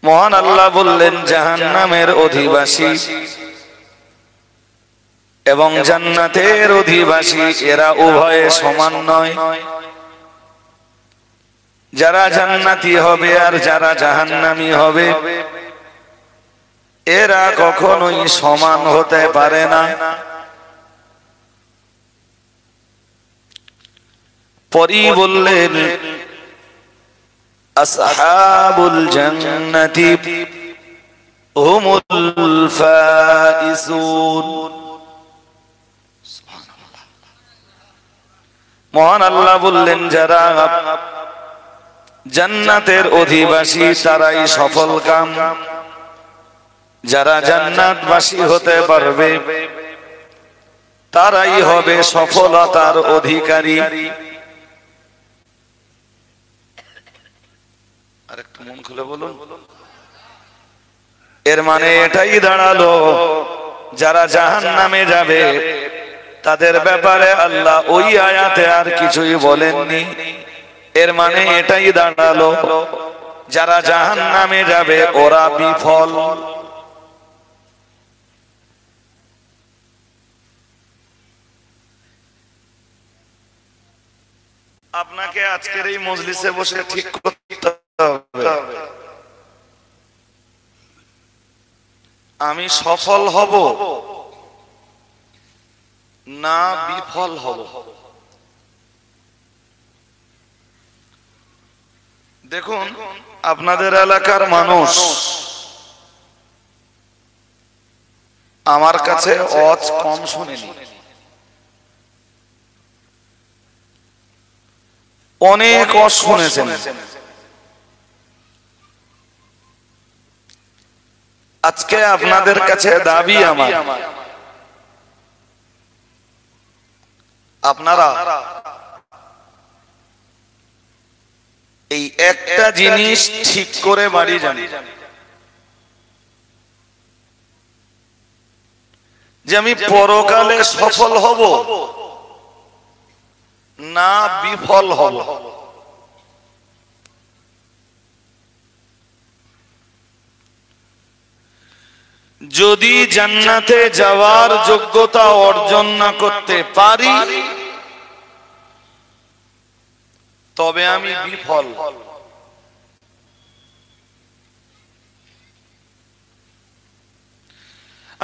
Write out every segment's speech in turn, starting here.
মহান আল্লাহ বললেন জাহান্নামের অধিবাসী এবং জান্নাতের অধিবাসী এরা উভয়ে সমান নয়। যারা জান্নাতি হবে আর যারা জাহান্নামী হবে এরা কখনোই সমান হতে পারে না। পরই বললেন আসহাবুল জান্নাতি হুমুল ফাইজুন। মহান আল্লাহ বললেন যারা জান্নাতের অধিবাসী তারাই সফলকাম, যারা জান্নাতবাসী হতে পারবে তারাই হবে সফলতার অধিকারী। আরেকটু মন খুলে বলুন। এর মানে এটাই দাঁড়ালো যারা জাহান্নামে যাবে তাদের ব্যাপারে আল্লাহ ওই আয়াতে আর কিছুই বলেননি। এর মানে এটাই দাঁড়ালো যারা জাহান্নামে যাবে ওরা বিফল। আপনাকে আজকের এই মজলিসে বসে ঠিক করতে হবে আমি সফল হব না বিফল হব। দেখুন আপনাদের এলাকার মানুষ আমার কাছে ওয়াজ কম শোনেনি, অনেক ওয়াজ শুনেছেন। আজকে আপনাদের কাছে দাবি আমার, আপনারা এই একটা জিনিস ঠিক করে বাড়ি যান যে আমি পরকালে সফল হব না বিফল হব। যদি জান্নাতে যাওয়ার যোগ্যতা অর্জন না করতে পারি তবে আমি বিফল।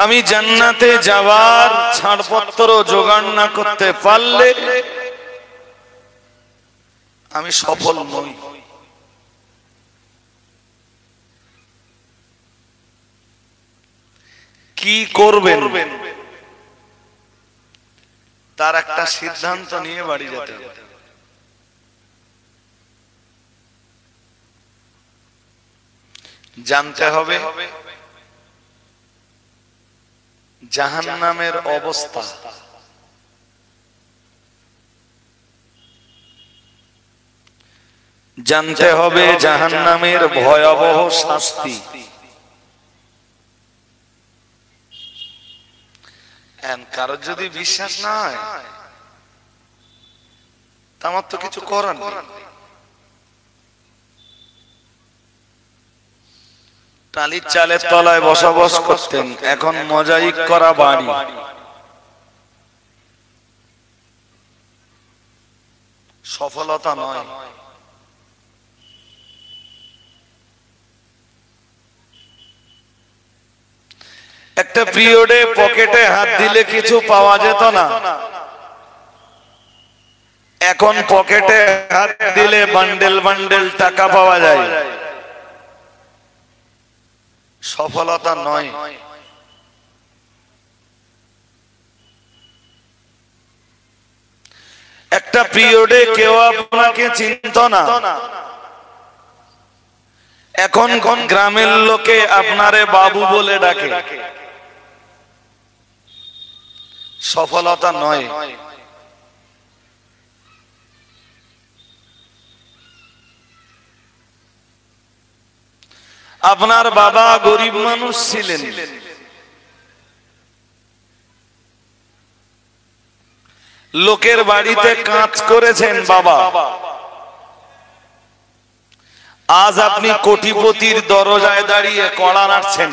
আমি জান্নাতে যাওয়ার ছাড়পত্র জোগাড় না করতে পারলে আমি সফল নই। কি করবেন তার একটা সিদ্ধান্ত নিয়ে বাড়ি যেতে হবে। জানতে হবে জাহান্নামের অবস্থা, জানতে হবে জাহান্নামের ভয়াবহ শাস্তি। কারোর যদি বিশ্বাস না হয় তা আমার তো কিছু করার নেই। টালির চালের তলায় বসবাস করতেন, এখন মোজাইক করা বাড়ি। সফলতা নয়। একটা পিরিয়ডে পকেটে হাত দিলে কিছু পাওয়া যেত না, এখন পকেটে হাত দিলে বান্ডেল বান্ডেল টাকা পাওয়া যায়। সফলতা নয়। একটা পিরিয়ডে কেউ আপনাকে চিনত না, এখন কোন গ্রামের লোকে আপনারে বাবু বলে ডাকে। সফলতা নয়। আপনার বাবা গরিব মানুষ ছিলেন, লোকের বাড়িতে কাজ করেছেন বাবা, আজ আপনি কোটিপতির দরজায় দাঁড়িয়ে কড়া নাড়ছেন,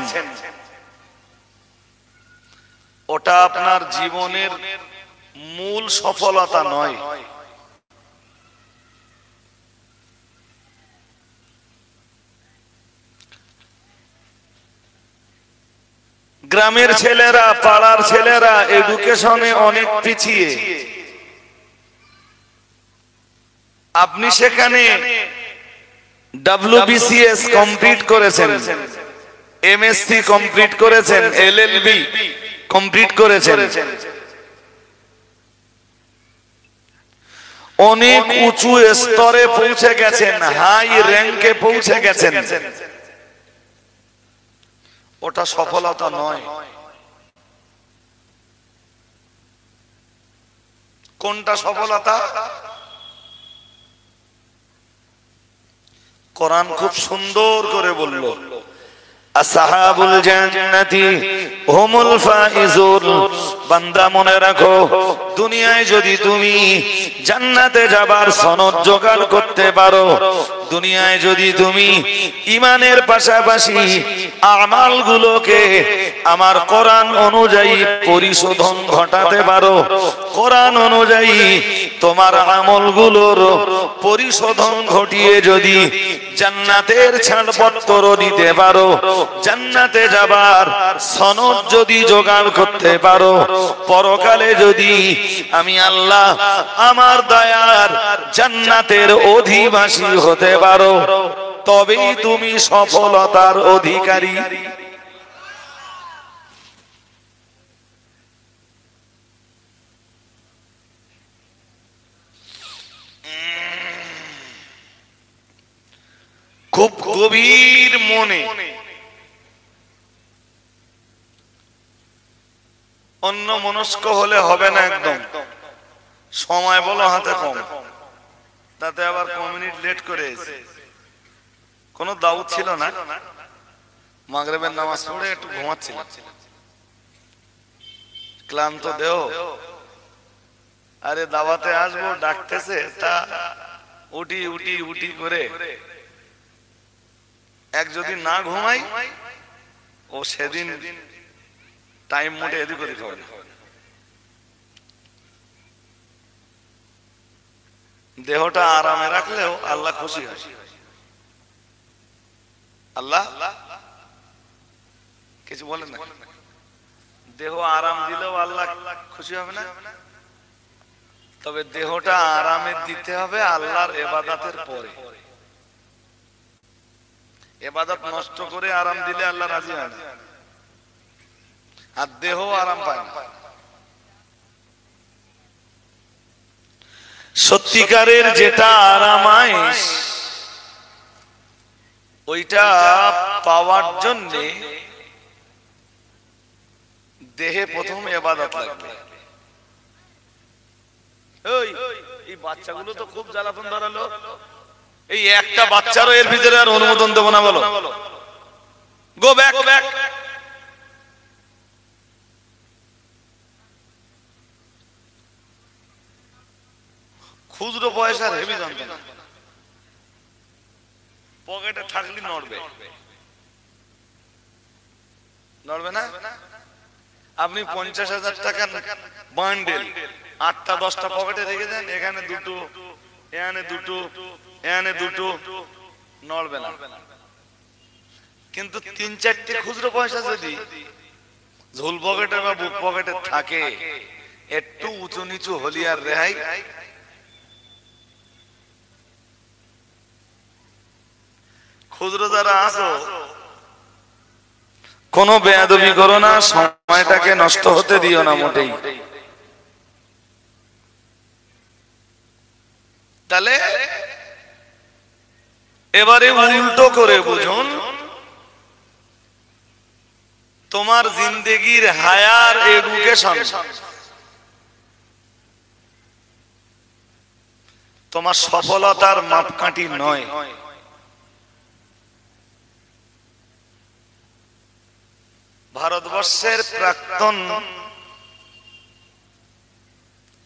ওটা আপনার জীবনের মূল সফলতা নয়। গ্রামের ছেলেরা, পাড়ার ছেলেরা এডুকেশনে অনেক পিছিয়ে, আপনি সেখানে WBCS কমপ্লিট করেছেন, MSc কমপ্লিট করেছেন, LLB কমপ্লিট করেছেন, অনেক উঁচু স্তরে পৌঁছে গেছেন, হাই র্যাঙ্কে পৌঁছে গেছেন, ওটা সফলতা নয়। কোনটা সফলতা? কোরআন খুব সুন্দর করে বলল, আসহাবুল জান্নাতি হুমুল ফাইজুন। বান্দা মনে রাখো, দুনিয়ায় যদি তুমি জান্নাতে যাবার সনদ জোগাড় করতে পারো, দুনিয়ায় যদি তুমি ঈমানের পাশাপাশি আমালগুলোকে আমার কোরআন অনুযায়ী পরিশোধন ঘটাতে পারো, কোরআন অনুযায়ী তোমার আমলগুলোর পরিশোধন ঘটিয়ে যদি জান্নাতের ছাড়পত্র দিতে পারো, জান্নাতে যাবার সনদ যদি জোগাড় করতে পারো, পরকালে যদি আমি আল্লাহ আমার দয়ার জান্নাতের অধিবাসী হতে পারো, তবেই তুমি সফলতার অধিকারী। খুব গভীর মনে অন্য মনস্ক হলে হবে না একদম। সময় বলো হাতে কম, তাতে আবার 5 মিনিট লেট করে কোনো দাউদ ছিল না, মাগরিবের নামাজ পড়ে একটু ঘুমাচ্ছিল, ক্লান্ত দেহ, আরে দাওয়াতে আসবো ডাকতেছে, তা উঠি উঠি উঠি করে এক যদি না ঘুমাই, ও সেদিন টাইম মোটে এদিক ওদিক হবে না। দেহটা আরামে রাখলেও আল্লাহ খুশি হয়। আল্লাহ কিছু বলেন না, দেহ আরাম দিলেও আল্লাহ খুশি হবে না। তবে দেহটা আরামে দিতে হবে আল্লাহর ইবাদতের পরে। ইবাদত নষ্ট করে আরাম দিলে আল্লাহ রাজি হয় না, আর দেহ আরাম পায় না। সত্যিকারের যেটা আরামায়েশ, ওইটা পাওয়ার জন্য দেহে প্রথম ইবাদত লাগবে। এই বাচ্চাগুলো তো খুব জ্বালাতন ধরালো, এই একটা বাচ্চারও এর ভিতরে আর অনুমোদন দেবো না, বলো গো ব্যাক। খুচরো পয়সার হেভি যন্ত্রণা, পকেটে থাকলে নড়বে, নড়বে না। আপনি 50,000 টাকার বান্ডেল 8টা 10টা পকেটে রেখে দেন, এখানে দুটো, এখানে দুটো, এখানে দুটো, নড়বে না। কিন্তু 3-4টে খুচরো পয়সা যদি ঝোল পকেটে বা বুক পকেটে থাকে, একটু উঁচু নিচু হলি আর রেহাই। খুচরো যারা আছো, কোনো বেয়াদবি করো না, সময়টাকে নষ্ট হতে দিও না মোটেই। তাহলে এবারে উল্টো করে বুঝুন, তোমার জিন্দেগির হায়ার এডুকেশন, তোমার সফলতার মাপকাঠি নয়। ভারতবর্ষের প্রাক্তন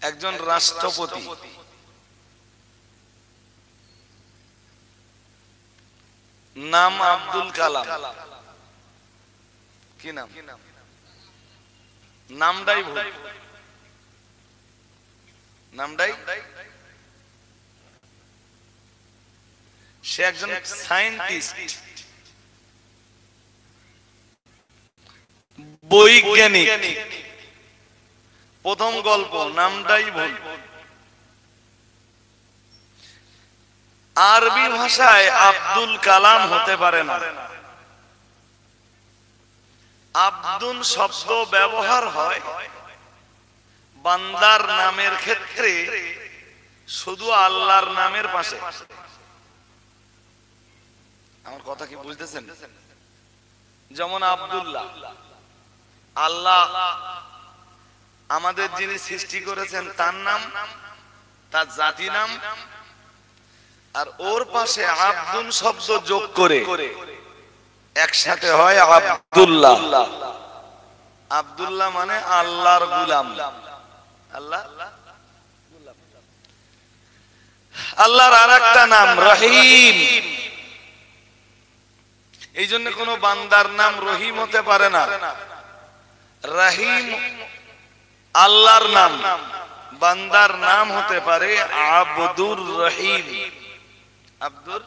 একজন রাষ্ট্রপতি নাম আব্দুল কালাম। কি নাম? নামটাই ভুল। নামটাই, সে একজন সায়েন্টিস্ট, বৈজ্ঞানিক। প্রথম গল্প, নামটাই ভুল। আরবি ভাষায় আব্দুল কালাম হতে পারে না। আব্দুল শব্দ ব্যবহার হয় বান্দার নামের ক্ষেত্রে শুধু আল্লাহর নামের পাশে। আমার কথা কি বুঝতেছেন? যেমন আব্দুল্লাহ, আল্লাহ আমাদের যিনি সৃষ্টি করেছেন তার নাম, তার জাতি নাম, আর ওর পাশে আব্দুল শব্দ যোগ করে একসাথে হয় আব্দুল্লাহ। আব্দুল্লাহ মানে আল্লাহর গোলাম। আল্লাহ, আল্লাহর আরেকটা নাম রহিম। এই জন্য কোন বান্দার নাম রহিম হতে পারে না। রহিম আল্লাহর নাম, বান্দার নাম হতে পারে আব্দুর রহিম। আব্দুর,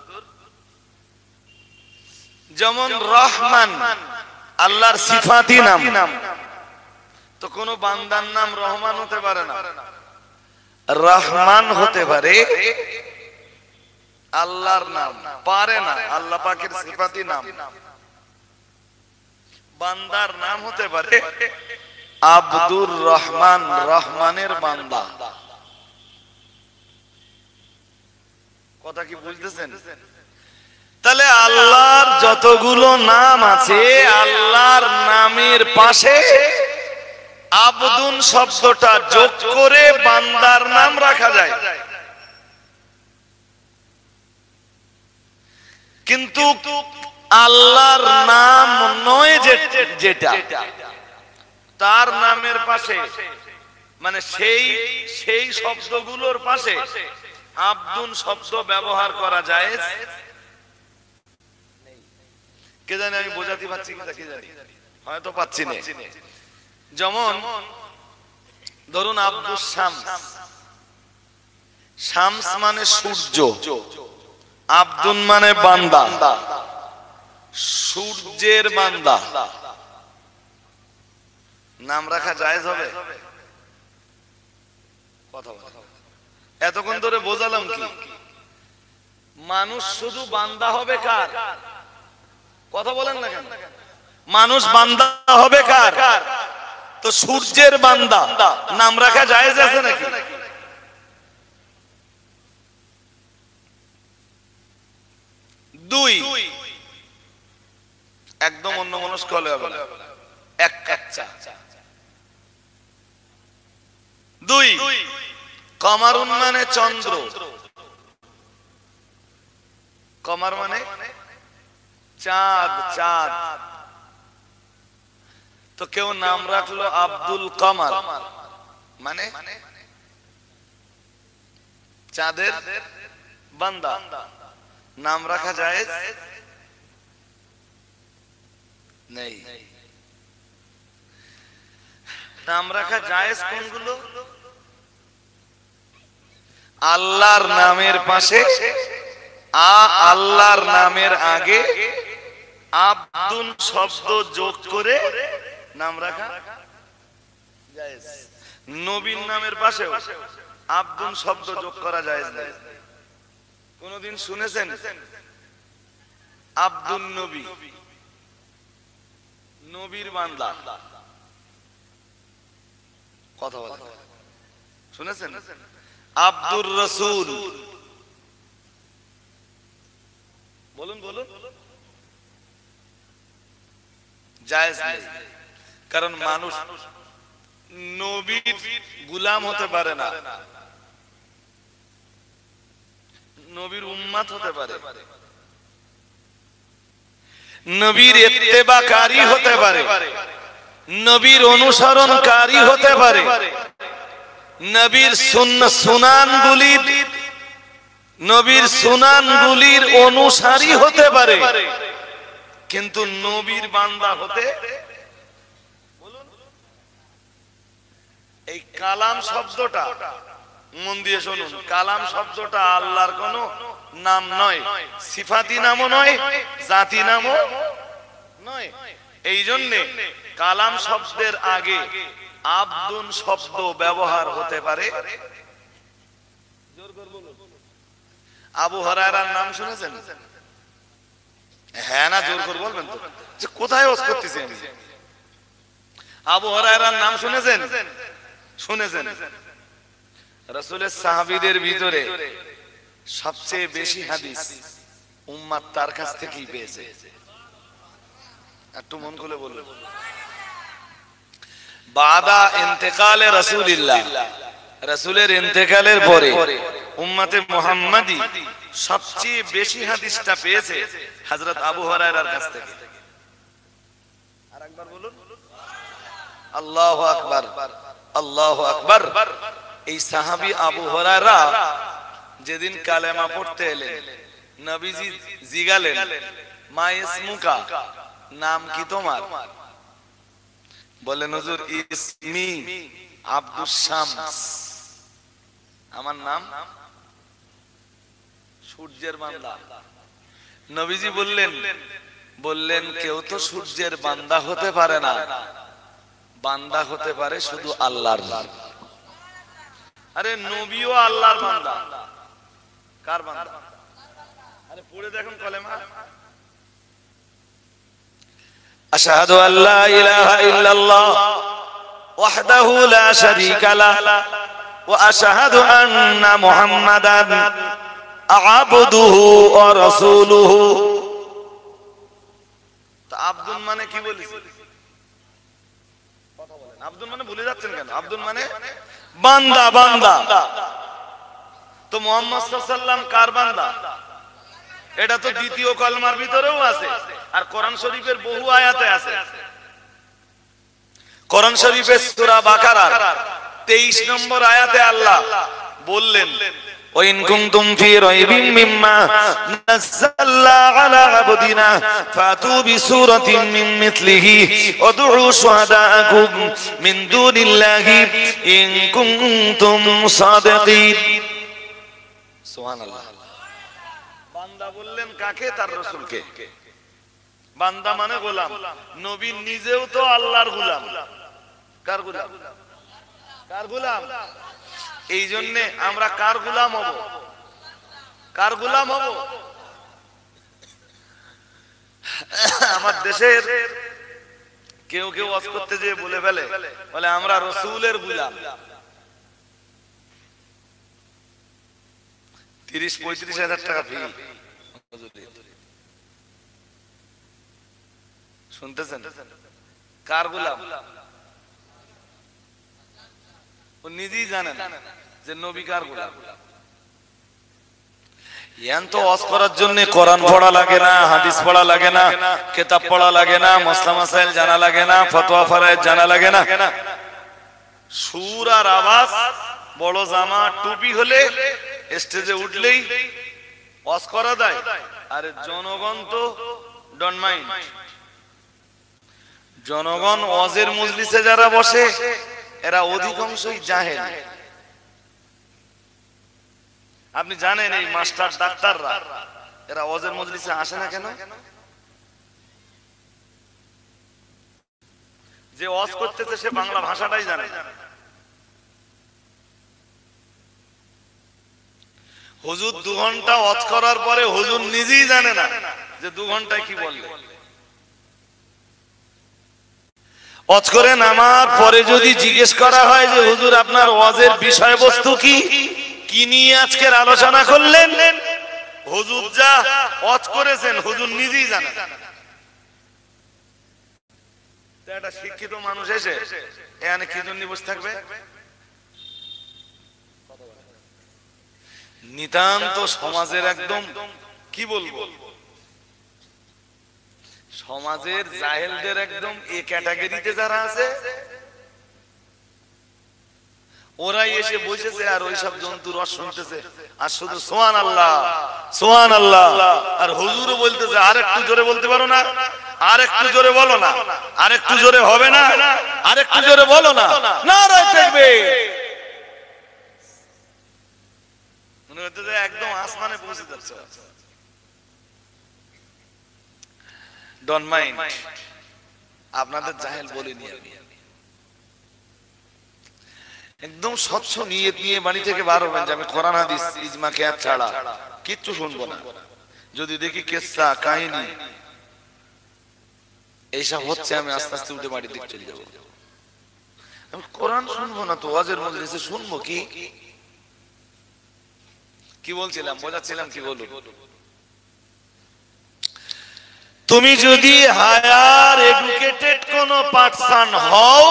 যেমন রহমান আল্লাহর সিফাতি নাম, তো কোন বান্দার নাম রহমান হতে পারে না। রহমান হতে পারে আল্লাহর নাম, পারে না, আল্লাহ পাকের সিফাতি নাম। বান্দার নাম হতে পারে আব্দুর রহমান, রহমানের বান্দা। কথা কি বুঝতেছেন? তাহলে আল্লাহর যতগুলো নাম আছে, আল্লাহর নামের পাশে আব্দুল শব্দটা যোগ করে বান্দার নাম রাখা যায়। কিন্তু আল্লাহর নাম নয় যেটা, তার নামের পাশে মানে সেই শব্দগুলোর পাশে আব্দুল শব্দ ব্যবহার করা যায়। কে জানে আমি বোঝাতে পারছি কিনা, কে জানি, হয়তো পাচ্ছি না। যেমন ধরুন আব্দুল শামস, শামস মানে সূর্য, আব্দুল মানে বান্দা, সূর্যের বান্দা। নাম রাখা জায়েজ হবে? কথা বল। এতক্ষণ ধরে বোঝালাম কি? মানুষ শুধু বান্দা হবে কার? কথা বলেন না কেন? মানুষ বান্দা হবে কার? তো সূর্যের বান্দা নাম রাখা জায়েজ আছে নাকি? দুই, একদম অন্যমনস্ক হলে হবে না। এক কাচ্চা। দুই, কমারুন মানে চন্দ্র। কমার মানে চাঁদ, চাঁদ। তো কেউ নাম রাখলো আব্দুল কমার, মানে চাঁদের বান্দা। নাম রাখা জায়েজ নেই। নাম রাখা জায়েজ কোনগুলো? আল্লাহর নামের পাশে আল্লাহর নামের আগে আব্দুল শব্দ যোগ করে নাম রাখা জায়েজ। নবীর নামের পাশে আব্দুল শব্দ যোগ করা জায়েজ নেই। কোনদিন শুনেছেন আব্দুল নবী, নবীর বান্দা? কথা বলেন, শুনেছেন? আব্দুর রসুল, বলুন বলুন। জায়েজ নেই, কারণ মানুষ নবীর গোলাম হতে পারে না, নবীর উম্মত হতে পারে, নবীর ইত্তেবাকারী হতে পারে, নবীর অনুসরণকারী হতে পারে, নবীর সুন্নাতগুলি নবীর সুনানগুলির অনুসারী হতে পারে, কিন্তু নবীর বান্দা হতে। এই কালাম শব্দটা মন দিয়ে শুনুন, কালাম শব্দটা আল্লাহর কোন নাম নয়, সিফাতি নামও নয়, জাতি নামও নয়। এই জন্যে কালাম শব্দের আগে আব্দুন শব্দ ব্যবহার হতে পারে। আবু হুরায়রার নাম শুনেছেন? হ্যাঁ না জোর করে বলবেন তো, যে কোথায় ওয়াজ করতেছি আমি। আবু হুরায়রার নাম শুনেছেন? শুনেছেন। রাসূলের সাহাবীদের ভিতরে সবচেয়ে বেশি হাদিস উম্মাত তার কাছ থেকেই পেয়েছে। একটু মন খুলে বলুন। বাদা ইন্তেকালে রাসূলিল্লাহ, রাসূলের ইন্তেকালের পরে উম্মতে মুহাম্মাদি সবচেয়ে বেশি হাদিসটা পেয়েছে হযরত আবু হুরায়রার কাছ থেকে। আরেকবার বলুন আল্লাহু আকবার, আল্লাহু আকবার। এই সাহাবী আবু হুরায়রা যেদিন কালেমা পড়তে এলেন, নবীজি জিজ্ঞালেন মা ইসমুকা, নাম কি তোমার? বলেন হুজুর ইসমি আব্দুস শামস, আমার নাম সূর্যের বান্দা। নবীজি বললেন কেউ তো সূর্যের বান্দা হতে পারে না, বান্দা হতে পারে শুধু আল্লাহর। আরে নবীও আল্লাহর বান্দা। কার বান্দা? আরে পড়ে দেখুন কলেমা। আশহাদু আল্লা ইলাহা ইল্লাল্লাহ ওয়াহদাহু লা শারীকা লাহ ওয়া আশহাদু আন্না মুহাম্মাদান আবদুহু ওয়া রাসূলুহু। তো আব্দুল মানে কি বলেছি? কথা বলেন। আব্দুল মানে ভুলে যাচ্ছেন কেন? আব্দুল মানে বান্দা, বান্দা। তো মুহাম্মদ সাল্লাল্লাহু আলাইহি ওয়াসাল্লাম কার বান্দা? এটা তো দ্বিতীয় কলমার ভিতরেও আছে, আর কোরআন শরীফের বহু আয়াতে আছে। কোরআন শরীফের সূরা বাকারার 23 নম্বর আয়াতে আল্লাহ বললেন ওয়াইন কুনতুম ফি রাইবিন মিম্মা নাযালনা আলা আবদিনা ফাতু বিসূরাতিন মিন মিথলিহি ওয়াদউ শুহাদাআকুম মিন দুনিল্লাহি ইন কুনতুম সাদিকিন। সুবহানাল্লাহ। বান্দা বললেন কাকে? তার রাসূলকে। বান্দা মানে গোলাম। নবী নিজেও তো আল্লাহর গোলাম। কার গোলাম? কার গোলাম? এই জন্য আমরা কার গোলাম হব? কার গোলাম হব? আমার দেশের কেউ কেউ ওয়াজ করতে যেয়ে বলে ফেলে, বলে আমরা রাসূলের গোলাম। 30-35 হাজার টাকা ফি। শুনতেছেন? কার গোলাম? ও নিজেই জানেন যে নবী কার গোলাম। ইয়ান তো ওয়াজ করার জন্য কোরআন পড়া লাগে না, হাদিস পড়া লাগে না, কিতাব পড়া লাগে না, মাসলা মাসাইল জানা লাগে না, ফতোয়া ফরায়েদ জানা লাগে না। সুর আর আওয়াজ, বড় জামা টুপি হলে স্টেজে উঠলেই ওয়াজ করা যায়। আরে জনগণ তো ডন্ট মাইন্ড। জনগণ ওয়াজের মজলিসে যারা বসে এরা অধিকাংশই জাহেল। আপনি জানেন এই মাস্টার ডাক্তাররা এরা ওয়াজের মজলিসে আসে না কেন? যে ওয়াজ করতেছে সে বাংলা ভাষাটাই জানে। হুজুর 2 ঘন্টা ওয়াজ করার পরে হুজুর নিজেই জানে না যে 2 ঘন্টায় কি বললেন। ওয়াজ করে নামার পরে যদি জিজ্ঞেস করা হয় যে হুজুর আপনার ওয়াজের বিষয়বস্তু কি, কি নিয়ে আজকের আলোচনা করলেন, হুজুর যা ওয়াজ করেছেন হুজুর নিজেই জানেন। একটা শিক্ষিত মানুষ এসে এখানে কি জন্য বসে থাকবে? নিতান্ত সমাজের একদম কি বলবো, সমাজের জাহেলদের একদম এই ক্যাটাগরিতে যারা আছে ওরাই এসে বসেছে আর ওই সব জন্তু রস শুনতেছে আর শুধু সুবহানাল্লাহ সুবহানাল্লাহ। আর হুজুরও বলতেছে আর একটু জোরে বলতে পারো না, আর একটু জোরে বলো না, আর একটু জোরে হবে না, আর একটু জোরে বলো না, নারায়ে তাকবীর। মনে হচ্ছে যে একদম আসমানে পৌঁছে যাচ্ছে। ডোন্ট মাইন্ড, আপনাদের জাহেল বলিনি আমি। একদম স্বচ্ছ নিয়ত নিয়ে বাড়ি থেকে বার হবেন যে আমি কোরআন হাদিস ইজমা কিয়াস ছাড়া কিচ্ছু শুনবো না। যদি দেখি কিসসা কাহিনী এইসব হচ্ছে, আমি আস্তে আস্তে উঠে বাড়ির দিকে চলে যাবো। আমি কোরআন শুনবো না তো, ওয়াজের মজলিসে শুনবো কি? কি বলছিলাম, বোঝাচ্ছিলাম কি বলুন? তুমি যদি হায়ার এডুকেটেড কোন পার্সন হও,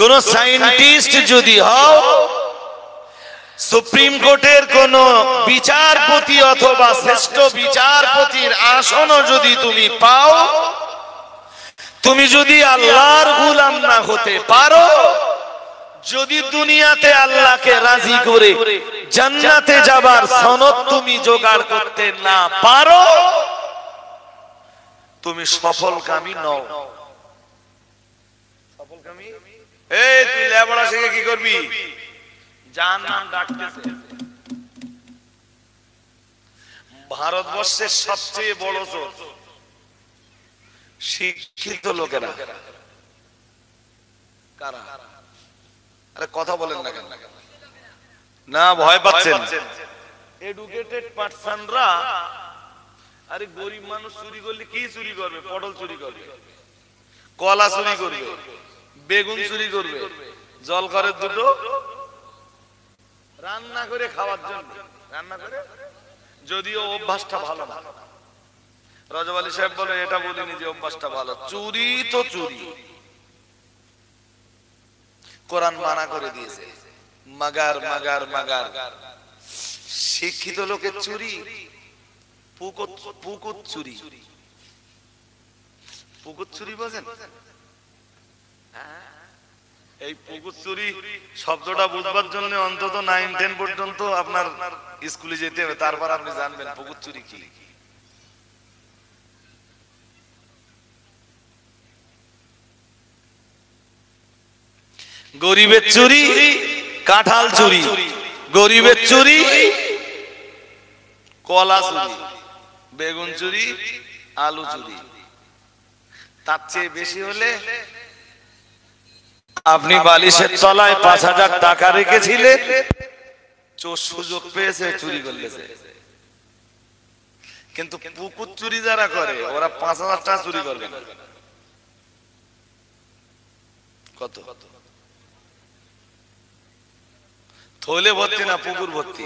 কোন সায়েন্টিস্ট যদি হও, সুপ্রিম কোর্টের কোন বিচারপতি অথবা শ্রেষ্ঠ বিচারপতির আসনও যদি তুমি পাও, তুমি যদি আল্লাহর গোলাম না হতে পারো, যদি দুনিয়াতে আল্লাহকে রাজি করে জান্নাতে যাবার সনদ তুমি জোগাড় করতে না পারো, তুমি সফলকামী নও। সফলকামী? এই তুই লেবড়া শিখে কি করবি? জাহান্নাম ডাকতেছে। ভারতবর্ষের সবচেয়ে বড় চোর শিক্ষিত লোকেরা। কারা? আরে কথা বলেন না কেন? না ভয় পাচ্ছেন? এডুকেটেড পার্সনরা। আরে গরিব মানুষ চুরি করলে কি চুরি করবে? পটল চুরি করবে, কলা চুরি করবে, বেগুন চুরি করবে, জল করে দুটো রান্না করে খাওয়ার জন্য, রান্না করে। যদিও অভ্যাসটা ভালো না। রজব আলী সাহেব বলে এটা বলিনি যে অভ্যাসটা ভালো। চুরি তো চুরি, কোরআন মানা করে দিয়েছে। মাগার মাগার মাগার। শিক্ষিত লোকের চুরি পুকুর চুরি। পুকুর চুরি বোঝেন? এই পুকুর চুরি শব্দটা বুঝবার জন্য অন্তত 9-10 পর্যন্ত আপনার স্কুলে যেতে হবে, তারপর আপনি জানবেন পুকুর চুরি কি। গরিবের চুরি কাঁঠাল চুরি, গরিবের চুরি কলা চুরি, বেগুন চুরি, আলু চুরি। তার চেয়ে বেশি হলে আপনি বালিশের তলায় 5,000 টাকা রেখেছিলেন, চোর সুযোগ পেয়েছে চুরি করলেছে। কিন্তু পুকুর চুরি যারা করে ওরা 5,000 টাকা চুরি করবে না। কত? থলে ভর্তি না পুকুর ভর্তি।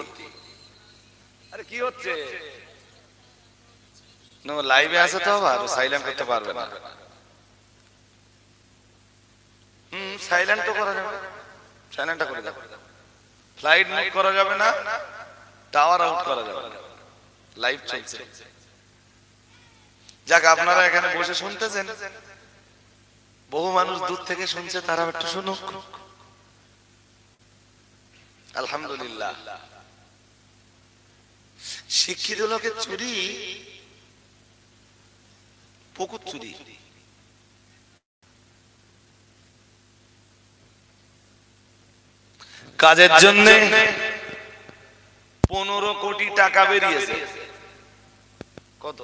আরে কি হচ্ছে? লাইভে আছে তো, আবার সাইলেন্ট করতে পারবে না। সাইলেন্ট তো করা যাবে, সাইলেন্টটা করে দাও। ফ্লাইট মুভ করা যাবে না, টাওয়ার আউট করা যাবে না, লাইভ চলছে। যাক, আপনারা এখানে বসে শুনতেছেন, বহু মানুষ দূর থেকে শুনছে, তারা একটু শুনুক। আলহামদুলিল্লাহ। শিক্ষিত লোকের চুরি পুকুর চুরি। কাজের জন্য 15 কোটি টাকা বেরিয়েছে। কত?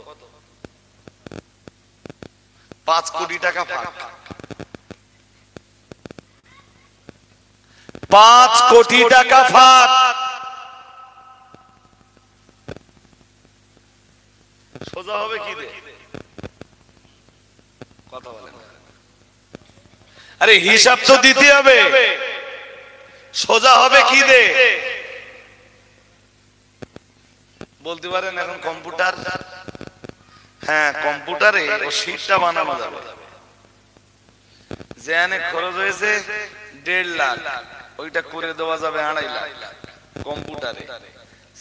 5 কোটি টাকা ফাঁক। 5 কোটি টাকা ফাঁক। সোজা হবে কি দে? কথা বলেন। আরে হিসাব তো দিতে হবে। সোজা হবে কি দে? বলতে পারেন এখন কম্পিউটার। হ্যাঁ, কম্পিউটারে ও শীটটা বানানো যাবে। যেখানে খরচ হয়েছে 1.5 লাখ, ওইটা করে দেওয়া যাবে 2.5 লাখ কম্পিউটারে।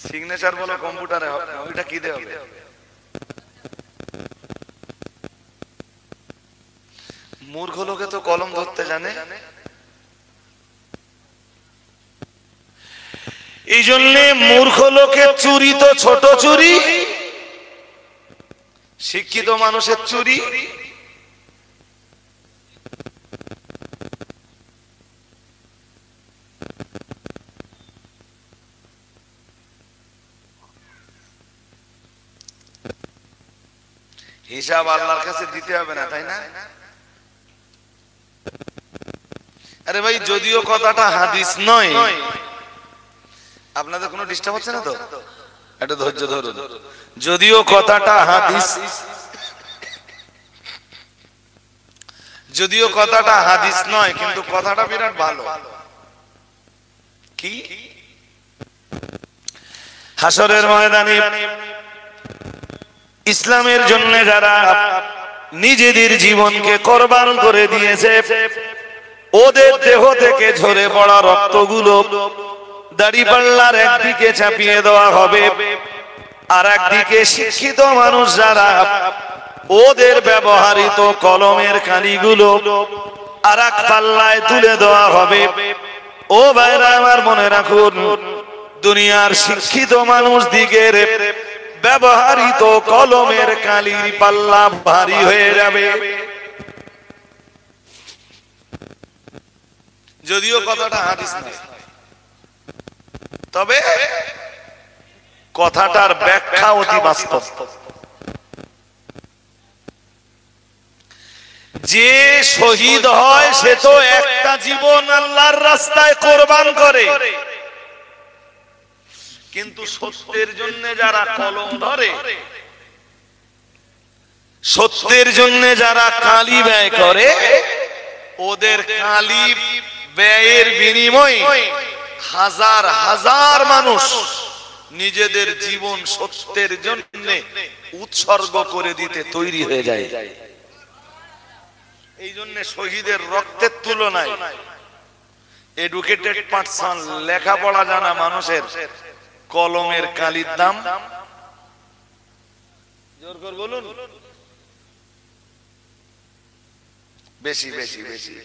সিগনেচার বলো কম্পিউটারে হবে, ওইটা কি দেওয়া হবে? মূর্খ লোকে তো কলম ধরতে জানে, এই জন্য মূর্খ লোকের চুরি তো ছোট চুরি, শিক্ষিত মানুষের চুরি হিসাব আল্লাহর কাছে দিতে হবে না, তাই না? আরে ভাই, যদিও কথাটা হাদিস নয়, আপনাদের কোনো ডিস্টার্ব হচ্ছে না তো? একটু ধৈর্য ধরুন। যদিও কথাটা হাদিস, যদিও কথাটা হাদিস নয়, কিন্তু কথাটা বিরাট ভালো। কি? হাসরের ময়দানে ইসলামের জন্য যারা নিজেদের জীবনকে কোরবান করে দিয়েছে, ওদের দেহ থেকে ঝরে পড়া রক্তগুলো দাড়িপাল্লার একদিকে চাপিয়ে দেওয়া হবে, আর একদিকে শিক্ষিত মানুষ যারা, ওদের ব্যবহৃত কলমের কালিগুলো আর এক পাল্লায় তুলে দেওয়া হবে। ও ভাইরা আমার, মনে রাখুন, দুনিয়ার শিক্ষিত মানুষ দিকের ব্যবহৃত কলমের কালির পাল্লা ভারী হয়ে যাবে। যদিও কথাটা হাদিস নয়, তবে কথাটার ব্যাখ্যা অতি বাস্তব। যে শহীদ হয় সে তো একটা জীবন আল্লাহর রাস্তায় কোরবান করে, কিন্তু সত্যের জন্য যারা কলম ধরে, সত্যের জন্য যারা কালি ব্যয় করে, ওদের কালি ব্যয়ের বিনিময়ে হাজার হাজার মানুষ নিজেদের জীবন সত্যের জন্য উৎসর্গ করে দিতে তৈরি হয়ে যায়। এই জন্য শহীদের রক্তের তুলনায় এডুকেটেড পার্সন, লেখাপড়া জানা মানুষের কলমের কালির দাম, জোর করে বলুন, বেশি বেশি বেশি।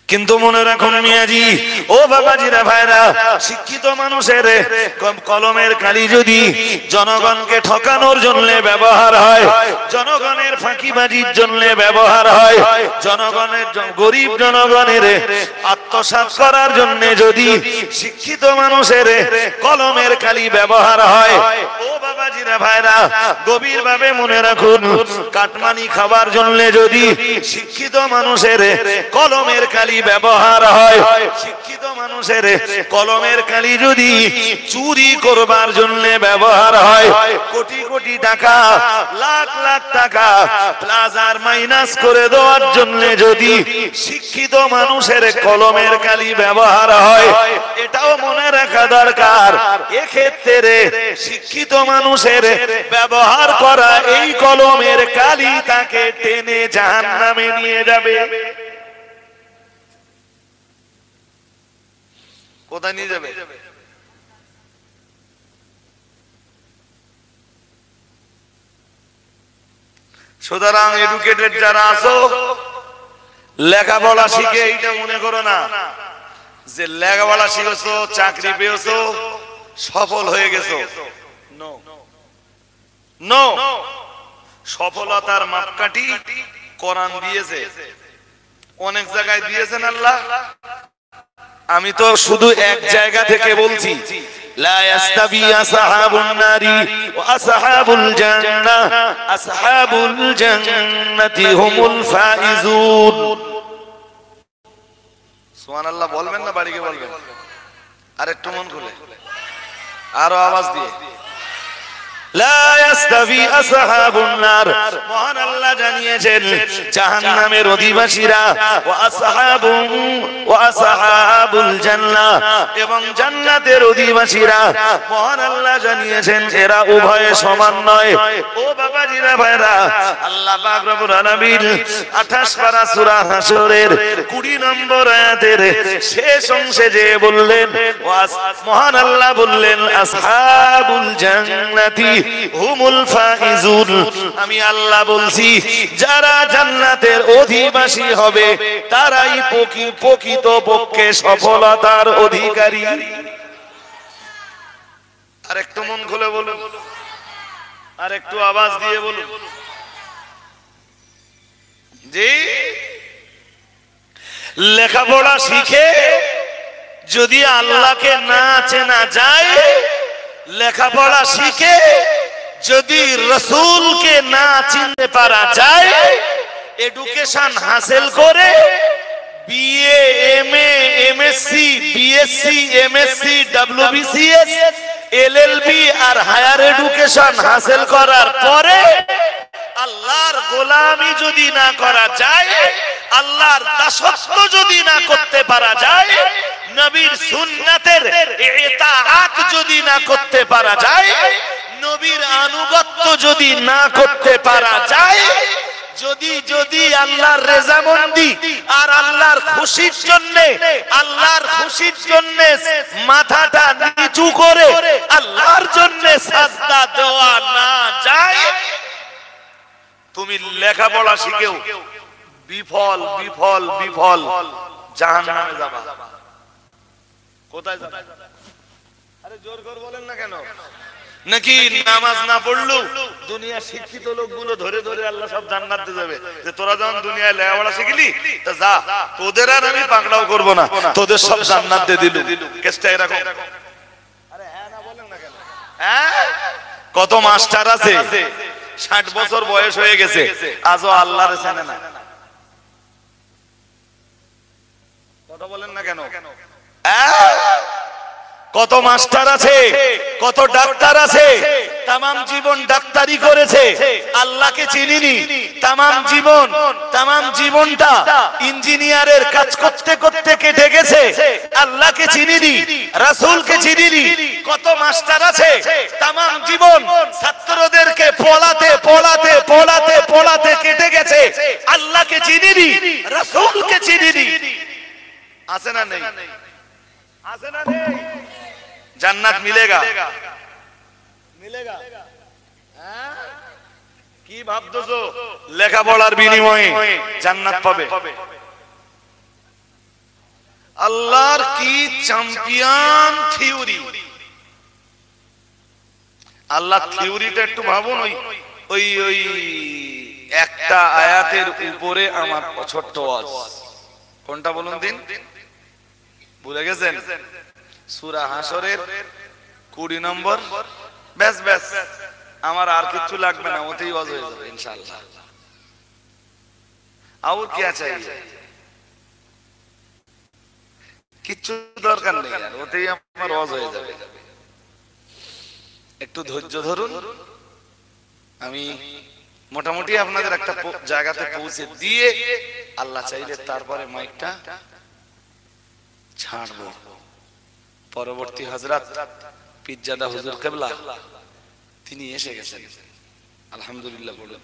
কিন্তু মনে রাখুন মিয়াজি, ও বাবাজিরা, ভাইরা, শিক্ষিত মানুষের কলমের কালি যদি জনগণকে ঠকানোর জন্য ব্যবহার হয়, জনগণের ফাঁকিবাজির জন্য ব্যবহার হয়, জনগণের গরিব জনগণের আত্মসাৎ করার জন্য যদি শিক্ষিত মানুষের কলমের কালি ব্যবহার হয়, ও বাবাজিরা, ভাইরা, গভীরভাবে মনে রাখুন, কাটমানি খাবার জন্য যদি শিক্ষিত মানুষের কলমের কালি ব্যবহার হয়, শিক্ষিত মানুষের কলমের কালি যদি চুরি করবার জন্য ব্যবহার হয়, কোটি কোটি টাকা, লাখ লাখ টাকা প্লাজার মাইনাস করে দেওয়ার জন্য যদি শিক্ষিত মানুষের কলমের কালি ব্যবহার হয়, এটাও মনে রাখা দরকার, এক্ষেত্রে শিক্ষিত মানুষের ব্যবহার করা এই কলমের কালি তাকে টেনে জাহান্নামে নিয়ে যাবে। কোথায় নিয়ে যাবে? সুতরাং এডুকেটেড যারা আছো, লেখাপড়া শিখে এইটা মনে করো না যে লেখাপড়া শিখেছো, চাকরি পেয়েছো, সফল হয়ে গেছো। নো নো, সফলতার মাপকাঠি কোরআন দিয়েছে, অনেক জায়গায় দিয়েছেন আল্লাহ। আমি তো শুধু এক জায়গা থেকে বলছি, লা ইয়াস্তাবি আসহাবুন নারি ওয়া আসহাবুল জান্নাহ, আসহাবুল জান্নাতি হুমুল ফাইজুন। সুবহানাল্লাহ বলবেন না? বাড়িতে বলবেন, আর একটু মন খুলে, আরো আওয়াজ দিয়ে। লা ইয়াস্তাবি আসহাবুন নার, মহান আল্লাহ জানিয়েছেন জাহান্নামের অধিবাসীরা, ওয়া আসহাবুল জান্নাহ, এবং জান্নাতের অধিবাসীরা, মহান আল্লাহ জানিয়েছেন এরা উভয়ে সমান নয়। ও বাবাজিরা, ভাইরা, আল্লাহ পাক রব্বুল আলামিন 28 পারা সূরা হাসরের 20 নম্বর আয়াতের শেষ অংশে যে বললেন, মহান আল্লাহ বললেন আসহাবুল জান্নাতি হুমুল ফাইজুন, আমি আল্লাহ বলছি যারা জান্নাতের অধিবাসী হবে তারাই প্রকৃত পক্ষে সফলতার অধিকারী। আর একটু মন খুলে বলুন, আর একটু আওয়াজ দিয়ে বলুন। জি, লেখাপড়া শিখে যদি আল্লাহকে না চেনা যায়, লেখাপড়া শিখে যদি রাসূলকে না চিনতে পারা যায়, এডুকেশন হাসিল করে BA, MA, MSc, BSc, MSc, WBCS, LLB আর হায়ার এডুকেশন হাসিল করার পরে আল্লাহর গোলামি যদি না করা যায়, আল্লাহর দাসত্ব যদি না করতে পারা যায়, নবীর সুন্নাতের ইতাআত যদি না করতে পারা যায়, নবীর আনুগত্য যদি না করতে পারা যায়, যদি আল্লাহর রেজামন্দি আর আল্লাহর খুশির জন্য মাথাটা নিচু করে আল্লাহর জন্য সাজদা দেওয়া না যায়, তুমি লেখাপড়া শিখেও বিফল বিফল বিফল জাহান্নামে যাবা। কোথায় যাবা? আরে জোর করে বলেন না কেন? নাকি নামাজ না পড়লো দুনিয়া শিক্ষিত লোকগুলো ধরে ধরে আল্লাহ সব জান্নাতে যাবে, যে তোরা যখন দুনিয়ায় লেখাপড়া শিখলি তা যা, তোদের আর আমি পাকড়াও করব না, তোদের সব জান্নাতে দিল। কেসটা এরকম। আরে হ্যাঁ না বলেন না কেন? হ্যাঁ, কত মাস্টার আছে 60 বছর বয়স হয়ে গেছে আজও আল্লাহর চেনে না। কথা বলেন না কেন? কত মাস্টার আছে, কত ডাক্তার আছে, তামাম জীবন ডাক্তারি করেছে, আল্লাহকে চিনিনি। তামাম জীবনটা ইঞ্জিনিয়ারের কাজ করতে করতে কেটে গেছে, আল্লাহকে চিনিনি, রাসূলকে চিনিনি। কত মাস্টার আছে তামাম জীবন ছাত্রদেরকে পড়াতে পড়াতে পড়াতে পড়াতে কেটে গেছে, আল্লাহকে চিনিনি, রাসূলকে চিনিনি। আছে না নেই? আছে না নেই? জান্নাত মিলেগা? মিলেগা? কি ভাবতেছো লেখাপড়ার বিনিময়ে জান্নাত পাবে? আল্লাহর কি চ্যাম্পিয়ন থিওরি! আল্লাহ থিওরিটা একটু ভাবুন। ওই ওই একটা আয়াতের উপরে আমার ছোট্ট ওয়াজ। কোনটা বলুন দিন? ভুলে গেছেন? সূরা হাসরের 20 নম্বর। ব্যাস ব্যাস, আমার আর কিছু লাগবে না, ওতেই ওয়াজ হয়ে যাবে ইনশাআল্লাহ। আর কি আছে? কিচ্ছু দরকার নেই, আর ওতেই আমার ওয়াজ হয়ে যাবে। একটু ধৈর্য ধরুন, আমি মোটামুটি আপনাদের একটা জায়গাতে পৌঁছে দিয়ে আল্লাহ চাইলে তারপরে মাইকটা ছাড়বো। পরবর্তী হযরত পীরজাদা হুজুর কিবলা তিনি এসে গেছেন, আলহামদুলিল্লাহ। বলুন,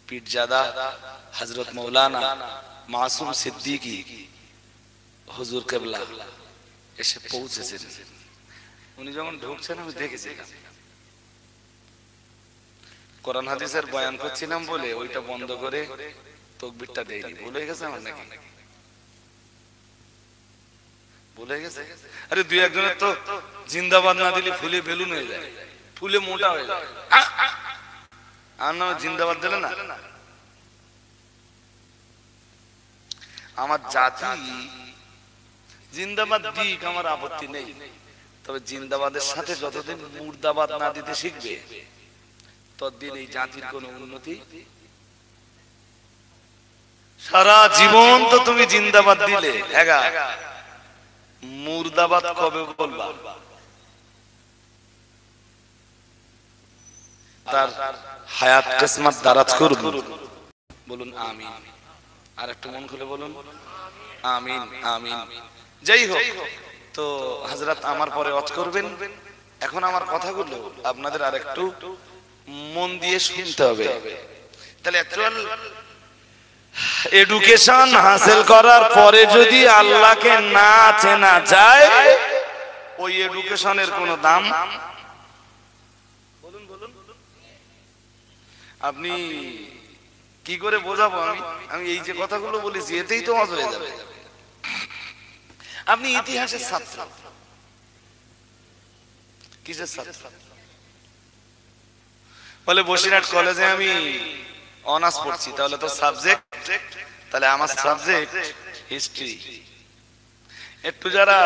পীরজাদা হযরত মাওলানা মাসুম সিদ্দিকী হুজুর কিবলা এসে পৌঁছেছেন। উনি যখন ঢুকছেন আমি দেখেছিলাম, কোরআন হাদিসের বয়ান করছিলাম বলে ওইটা বন্ধ করে তাকবীরটা দেইনি। ভুলে গেছে আমার নাকি? ভুলে গেছে? আরে দুই একজনের তো জিন্দাবাদ না দিলে ফুলে বেলুন হয়ে যায়, ফুলে মোটা হয়ে যায়। আর না জিন্দাবাদ দিলে না। আমার জাতি জিন্দাবাদ দিক, আমার আপত্তি নেই, তবে জিন্দাবাদের সাথে যতদিন মুর্দাবাদ না দিতে শিখবে ততদিন এই জাতির কোন উন্নতি। সারা জীবন তো তুমি জিন্দাবাদ দিলে, হ্যাঁ, মুর্দাবাদ কবে বলবা? তার হায়াত কিসমত দারাজ করুন। বলুন আমিন। আর একটু মন খুলে বলুন আমিন আমিন। যাই হোক, তো হযরত আমার পরে ওয়াজ করবেন। এখন আমার কথাগুলো আপনাদের আর একটু মন দিয়ে শুনতে হবে। তাহলে অ্যাকচুয়াল এডুকেশন হাসিল করার পরে যদি আল্লাহকে না চেনা যায়, ওই এডুকেশনের কোনো দাম আপনি কি করে বোঝাবো? আমি এই যে কথাগুলো বলেছি এতেই তো মজা হয়ে যাবে। আপনি ইতিহাসের ছাত্র, কিসের ছাত্র? বলে বসিরহাট কলেজে আমি অনার্স পড়ছি। তাহলে তো সাবজেক্ট, তাহলে আমার সাবজেক্ট হিস্ট্রি। একটু যারা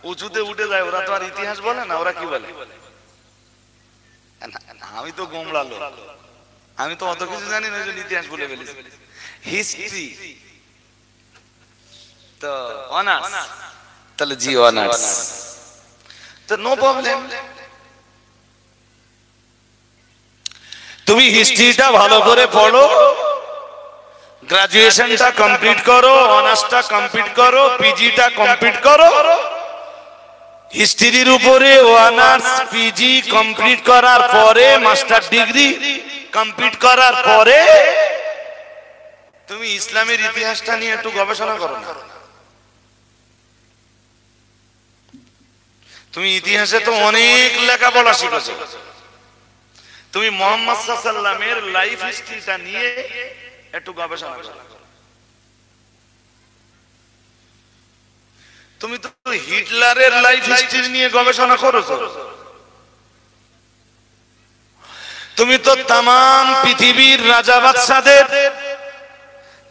উঁচুতে উঠে যায় ওরা তো আর ইতিহাস বলে না, ওরা কি বলে? আমি তো গোমড়া লোক, আমি তো অত কিছু জানি না, ইতিহাস বলে ফেলেছি। হিস্ট্রি তো অনার্স, তাহলে জি অনার্স, তো নো প্রবলেম। তুমি হিস্ট্রিটা ভালো করে পড়ো, গ্রাজুয়েশনটা কমপ্লিট করো, অনার্সটা কমপ্লিট করো, পিজিটা কমপ্লিট করো। হিস্ট্রির উপরে অনার্স পিজি কমপ্লিট করার পরে, মাস্টার ডিগ্রি কমপ্লিট করার পরে তুমি ইসলামের ইতিহাসটা নিয়ে একটু গবেষণা করো না। তুমি ইতিহাসে তো অনেক লেখাপড়া শিখেছো, তুমি মুহাম্মদ সাল্লাল্লাহু আলাইহি ওয়াসাল্লামের লাইফ হিস্ট্রিটা নিয়ে একটু গবেষণা করো। তুমি তো হিটলারের লাইফ হিস্ট্রি নিয়ে গবেষণা করেছো। তুমি তো তাম পৃথিবীর রাজা বাদশাদের,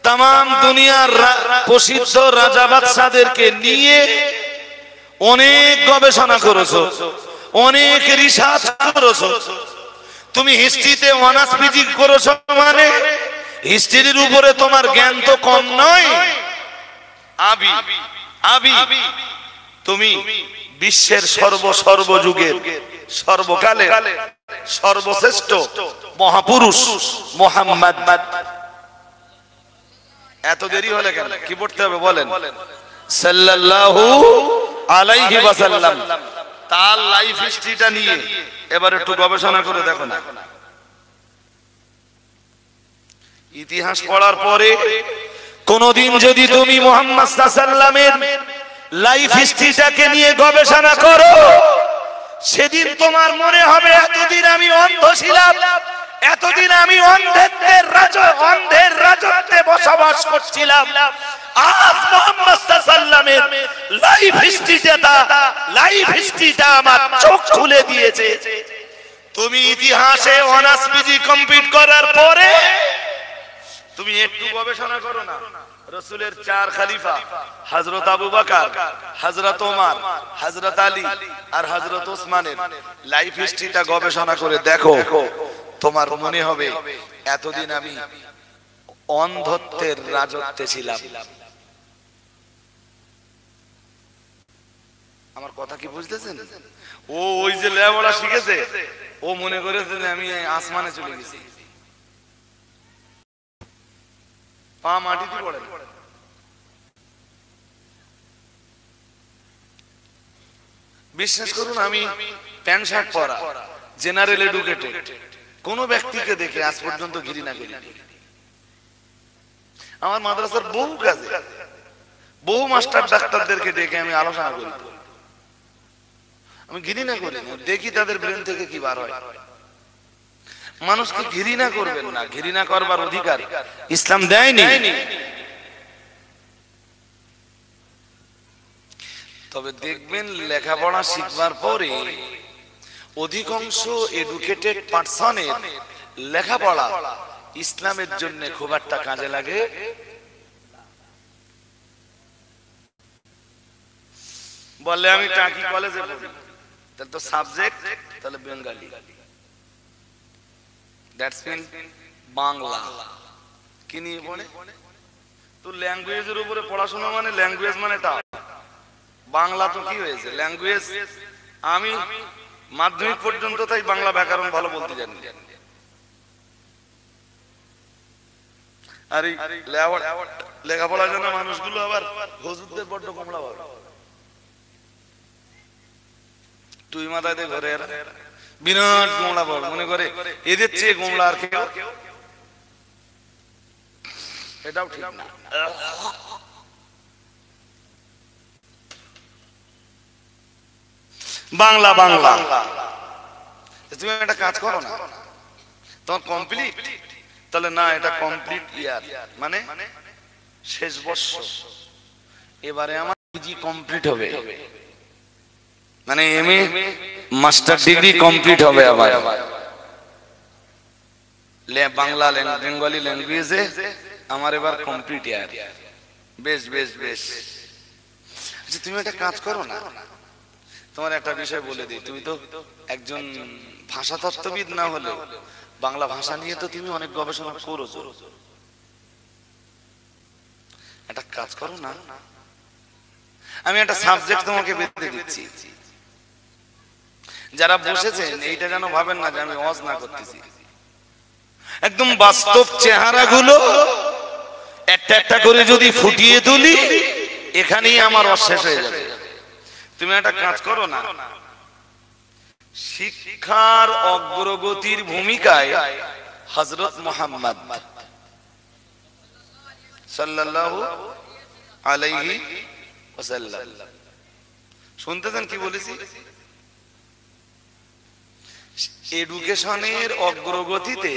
তাম দুনিয়ার প্রসিদ্ধ রাজা বাদশাদেরকে নিয়ে অনেক গবেষণা করেছো, অনেক রিসার্চ করেছো। তুমি হিস্ট্রিতে অনার্স পিজি করেছো, মানে হিস্ট্রির উপরে তোমার জ্ঞান তো কম নয়। তুমি বিশ্বের সর্বযুগের সর্বকালের সর্বশ্রেষ্ঠ মহাপুরুষ মুহাম্মদ। এত দেরি হলে কেন? কি পড়তে হবে বলেন? সাল্লাল্লাহু আলাইহি ওয়াসাল্লাম, তার লাইফ হিস্ট্রিটা নিয়ে এবার একটু গবেষণা করে দেখো না। ইতিহাস পড়ার পরে কোনদিন যদি তুমি মুহাম্মদ সাল্লাল্লাহু আলাইহি ওয়াসাল্লামের লাইফ হিস্ট্রিটাকে নিয়ে গবেষণা করো, সেদিন তোমার মনে হবে এতদিন আমি অন্ধ ছিলাম, এতদিন আমি অন্ধের রাজত্বে বসবাস করছিলাম। আজ মুহাম্মদ সাল্লাল্লাহু আলাইহি ওয়াসাল্লামের লাইফ হিস্ট্রিটা আমার চোখ খুলে দিয়েছে। তুমি ইতিহাসে অনার্স পিজি কমপ্লিট করার পরে তুমি একটু গবেষণা করো না। রাসূলের 4 খলিফা হযরত আবু বকর, হযরত ওমর, হযরত আলী আর হযরত ওসমানের লাইফ হিস্ট্রিটা গবেষণা করে দেখো, তোমার মনে হবে এতদিন আমি অন্ধত্বের রাজত্বে ছিলাম। আমার কথা কি বুঝতেছেন? ওই যে লেখাপড়া শিখেছে, ও মনে করেছে যে আমি আসমানে চলে গেছি। পা মাটিতে পড়ে। বিশ্বাস করুন, আমি প্যান্ট শার্ট পরা, জেনারেল এডুকেটেড কোন ব্যক্তিকে দেখে আজ পর্যন্ত ঘৃণা করি। আমার মাদ্রাসার বহু কাজে বহু মাস্টার ডাক্তারদেরকে ডেকে আমি আলোচনা করি, আমি ঘৃণা করি না, দেখি তাদের ব্রেন থেকে কি বার হয়। মানুষকে ঘৃণা করবেন না, ঘৃণা করবার অধিকার ইসলাম দেয়নি। তবে দেখবেন লেখাপড়া শিখবার পরে অধিকাংশ এডুকেটেড পারসনের লেখাপড়া ইসলামের জন্য খুব একটা কাজে লাগে। বলে আমি টাকি কলেজে পড়ি, তাহলে তো সাবজেক্ট তাহলে বেঙ্গলি, দ্যাটস মিন বাংলা। কি নিয়ে পড়ে? তো ল্যাঙ্গুয়েজের উপরে পড়াশোনা মানে ল্যাঙ্গুয়েজ মানে টা বাংলা তো কি হয়েছে ল্যাঙ্গুয়েজ। আমি মাধ্যমিক পর্যন্ত তাই বাংলা ব্যাকরণ ভালো বলতে জানি। আর লেখাপড়ার জন্য মানুষগুলো আবার হুজুরদের বড্ড কমলা ভাবে, তুই মাথায় দিয়ে ঘরে এরা বিরাট গোমলা বল মনে করে এদের চেয়ে গোমলা আর কেউ, এটাও ঠিক না। বাংলা বাংলা তুমি একটা কাজ করো না, তোমার কমপ্লিট, তাহলে না এটা কমপ্লিট ইয়ার মানে শেষ বর্ষ, এবারে আমার পিজি কমপ্লিট হবে, মানে এমএ মাস্টার ডিগ্রি কমপ্লিট হবে আবার বাংলা বেঙ্গলি ল্যাঙ্গুয়েজে আমার এবার কমপ্লিট ইয়ার। বেশ বেশ বেশ, আচ্ছা তুমি একটা কাজ করো না, তোমার একটা বিষয় বলে দিই, তুমি তো একজন ভাষাতত্ত্ববিদ না হলে বাংলা ভাষা নিয়ে তো তুমি অনেক গবেষণা করেছো, একটা কাজ করো না, আমি একটা সাবজেক্ট তোমাকে বেঁধে দিচ্ছি, যারা বসেছেন এইটা যেন ভাবেন না যে আমি ওয়াজ না করতেছি, একদম বাস্তব চেহারাগুলো একটা একটা করে যদি ফুটিয়ে তুলি এখানেই আমার অশেষ হয়ে যাবে। তুমি একটা কাজ করো না, শিক্ষার অগ্রগতির ভূমিকায় হযরত মুহাম্মদ সাল্লাল্লাহু আলাইহি ওয়াসাল্লাম, শুনতেছেন কি বলেছি? এডুকেশনের অগ্রগতিতে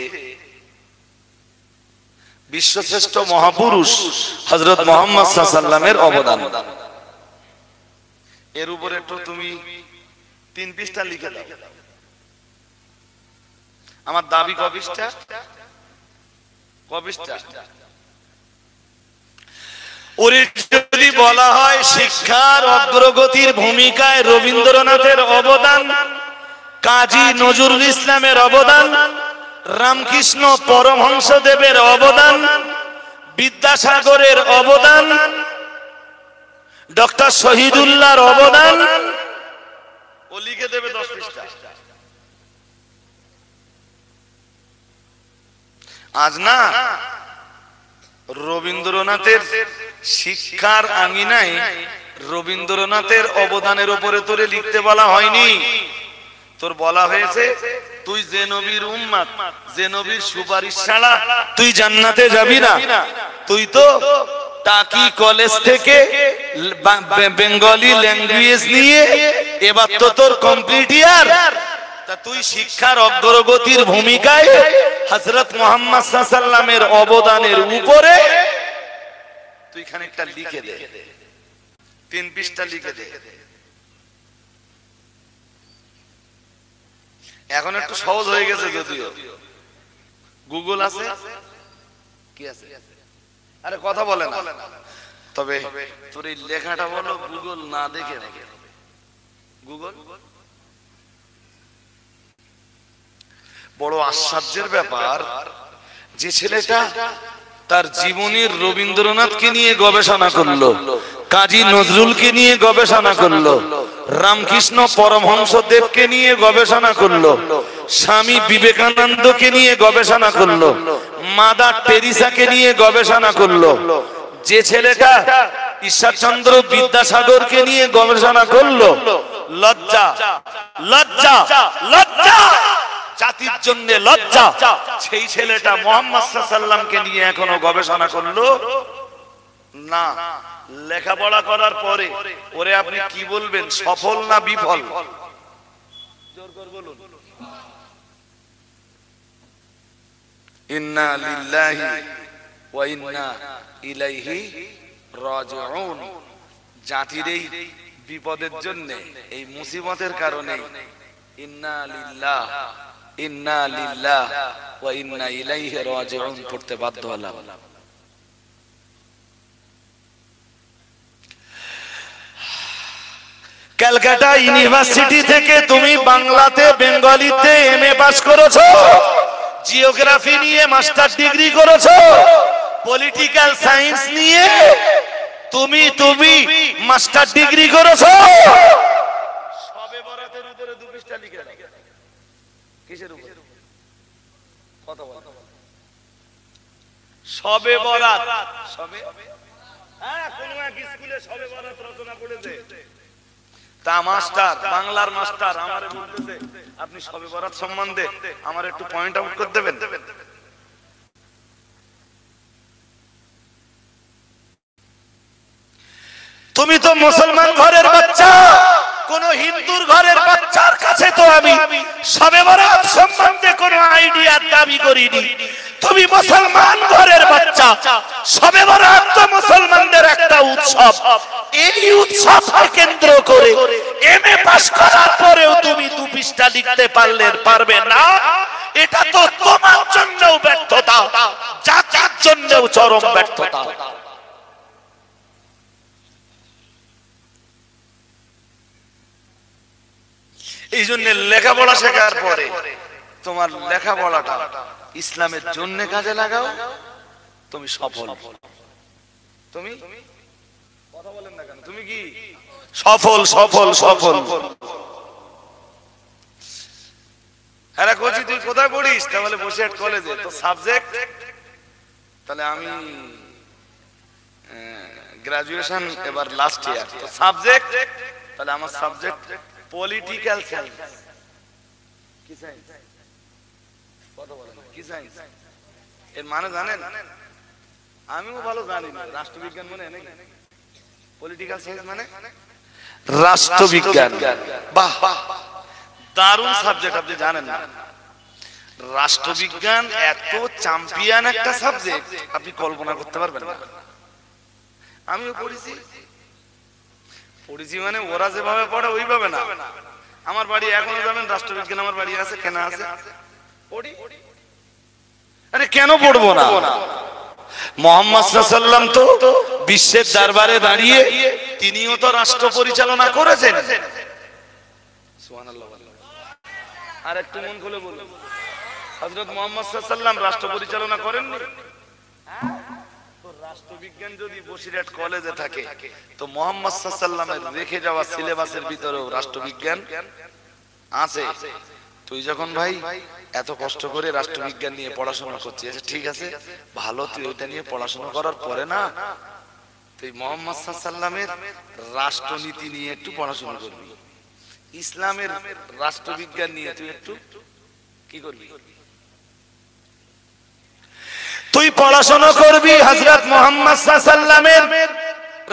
বিশ্বশ্রেষ্ঠ মহাপুরুষ হযরত মুহাম্মদ সাল্লাল্লাহু আলাইহি ওয়াসাল্লামের অবদান, এর উপরে একটু তুমি 3 পৃষ্ঠা লিখে দাও। আমার দাবি ক পৃষ্ঠা? ওরে যদি বলা হয় শিক্ষার অগ্রগতির ভূমিকায় রবীন্দ্রনাথের অবদান, কাজী নজরুল ইসলামের অবদান, রামকৃষ্ণ পরমহংসদেবের অবদান, বিদ্যাসাগরের অবদান, ডক্টর শহীদুল্লাহর অবদান, ও লিখে দেবে 10 পৃষ্ঠা। আজ না রবীন্দ্রনাথের শিক্ষার আঙিনায় রবীন্দ্রনাথের অবদানের উপরে তোরে লিখতে বলা হয়নি, তোর বলা হয়েছে তুই যে নবীর উম্মত, যে নবীর সুপারিশ ছাড়া তুই জান্নাতে যাবি না, তুই তো টাকি কলেজ থেকে বেঙ্গলি ল্যাঙ্গুয়েজ নিয়ে এবার তো তোর কমপ্লিট ইয়ার, তা তুই শিক্ষার অগ্রগতির ভূমিকায় হযরত মুহাম্মদ সাল্লাল্লাহু আলাইহি ওয়াসাল্লামের অবদানের উপরে তুই খানিকটা লিখে দে, 3 পৃষ্ঠা লিখে দে। এখন একটু সহজ হয়ে গেছে, যদিও গুগল আছে, কি আছে, আরে কথা বলে না, তবে তোর এই লেখাটা বলো গুগল না দেখে গুগল। বড় আশ্চর্যের ব্যাপার, যে ছেলেটা তার জীবনের রবীন্দ্রনাথকে নিয়ে গবেষণা করলো, কাজী নজরুলকে নিয়ে গবেষণা করলো, রামকৃষ্ণ পরমহংসদেবকে নিয়ে গবেষণা করলো, স্বামী বিবেকানন্দকে নিয়ে গবেষণা করলো, মাদার টেরিসাকে নিয়ে গবেষণা করলো, যে ছেলেটা ঈশ্বরচন্দ্র বিদ্যাসাগরকে নিয়ে গবেষণা করলো, লজ্জা লজ্জা লজ্জা, জাতির জন্য লজ্জা, সেই ছেলেটা মুহাম্মদ সাল্লাল্লাহু আলাইহি ওয়াসাল্লামকে নিয়ে এখনো গবেষণা করলো না। লেখাপড়া করার পরে ওরে আপনি কি বলবেন, সফল না বিফল? জোর করে বলুন। ইন্না লিল্লাহি ওয়া ইন্না ইলাইহি রাজিউন, জাতির এই বিপদের জন্য, এই মুসিবতের কারণে ইন্না লিল্লাহ ইন্না লিল্লাহ ওয়া ইন্না ইলাইহি রাজিউন পড়তে বাধ্য হলাম। ক্যালকাটা ইউনিভার্সিটি থেকে তুমি বাংলাতে বেঙ্গলিতে এমএ পাস করেছো, জিওগ্রাফি নিয়ে মাস্টার ডিগ্রি করেছো, পলিটিক্যাল সায়েন্স নিয়ে তুমি মাস্টার ডিগ্রি করেছো, সবে বরাতের উপরে 2 পৃষ্ঠা লিখে দাও। কিসের উপরে কথা বল? সবে বরাত, সবে, হ্যাঁ কোন এক স্কুলে সবে বরাত রচনা করেছে, তা মাস্টার, বাংলার মাস্টার আমারে বলতেছে আপনি সবে বরাত সম্বন্ধে আমার একটু পয়েন্ট আউট করে দেবেন। তুমি তো মুসলমান ঘরের বাচ্চা, কোন হিন্দুর ঘরের বাচ্চার কাছে তো আমি শবে বরাত সম্বন্ধে কোনো আইডিয়ার দাবি করিনি। তুমি মুসলমান ঘরের বাচ্চা, শবে বরাত তো মুসলমানদের একটা উৎসব। এই উৎসবকে কেন্দ্র করে এমএ পাস করার পরেও তুমি দু পৃষ্ঠা লিখতে পারবে না, এটা তো তোমার জন্যও ব্যর্থতা, জাতির জন্যও চরম ব্যর্থতা। এই জন্য লেখাপড়া শেখার পরে তোমার লেখাপড়াটা ইসলামের জন্য কাজে লাগাও, তুমি সফল। তুমি কথা বলেন না কেন? তুমি কি সফল? সফল সফল। আরে কোচি তুই কোথায় পড়িস? তাহলে বসিরহাট কলেজে। তো সাবজেক্ট? তাহলে আমি গ্রাজুয়েশন এবার লাস্ট ইয়ার। তো সাবজেক্ট? তাহলে আমার সাবজেক্ট পলিটিক্যাল সায়েন্স। কি সায়েন্স? কথা বলেন কি সায়েন্স? এর মানে জানেন? আমিও ভালো জানি না। রাষ্ট্রবিজ্ঞান মানে নাকি? পলিটিক্যাল সায়েন্স মানে রাষ্ট্রবিজ্ঞান। বাহ, দারুণ সাবজেক্ট। আপনি জানেন না, রাষ্ট্রবিজ্ঞান এত চ্যাম্পিয়ন একটা সাবজেক্ট আপনি কল্পনা করতে পারবেন না। আমিও পড়েছি মানে ওরা যেভাবে পড়ে ওইভাবে না। আমার বাড়ি এখনো যাবেন রাষ্ট্রবিজ্ঞান, আমার বাড়ি আছে, কেন আছে পড়ি। আরে কেন পড়বো না? মুহাম্মদ সাল্লাল্লাহু আলাইহি ওয়াসাল্লাম তো বিশ্বের দরবারে দাঁড়িয়ে তিনিও তো রাষ্ট্র পরিচালনা করেছেন। সুবহানাল্লাহ। আর একটু মন খুলে বলুন, হযরত মুহাম্মদ সাল্লাল্লাহু আলাইহি ওয়াসাল্লাম রাষ্ট্র পরিচালনা করেননি? তো রাষ্ট্রবিজ্ঞান যদি বসিরহাট কলেজে থাকে, তো মুহাম্মদ সাল্লাল্লাহু আলাইহি ওয়াসাল্লামের রেখে যাওয়া সিলেবাসের ভিতরেও রাষ্ট্রবিজ্ঞান আছে। তুই যখন ভাই এত কষ্ট করে রাষ্ট্রবিজ্ঞান নিয়ে পড়াশোনা করছিস, ঠিক আছে ভালো, তুই ওইটা নিয়ে পড়াশোনা করার পরে না তুই মুহাম্মদ সাল্লাল্লাহু আলাইহি ওয়াসাল্লামের রাষ্ট্রনীতি নিয়ে একটু পড়াশোনা করবি, ইসলামের রাষ্ট্রবিজ্ঞান নিয়ে তুই একটু কি করবি? তুই পড়াশোনা করবি হযরত মুহাম্মদ সাল্লাল্লাহু আলাইহি ওয়াসাল্লামের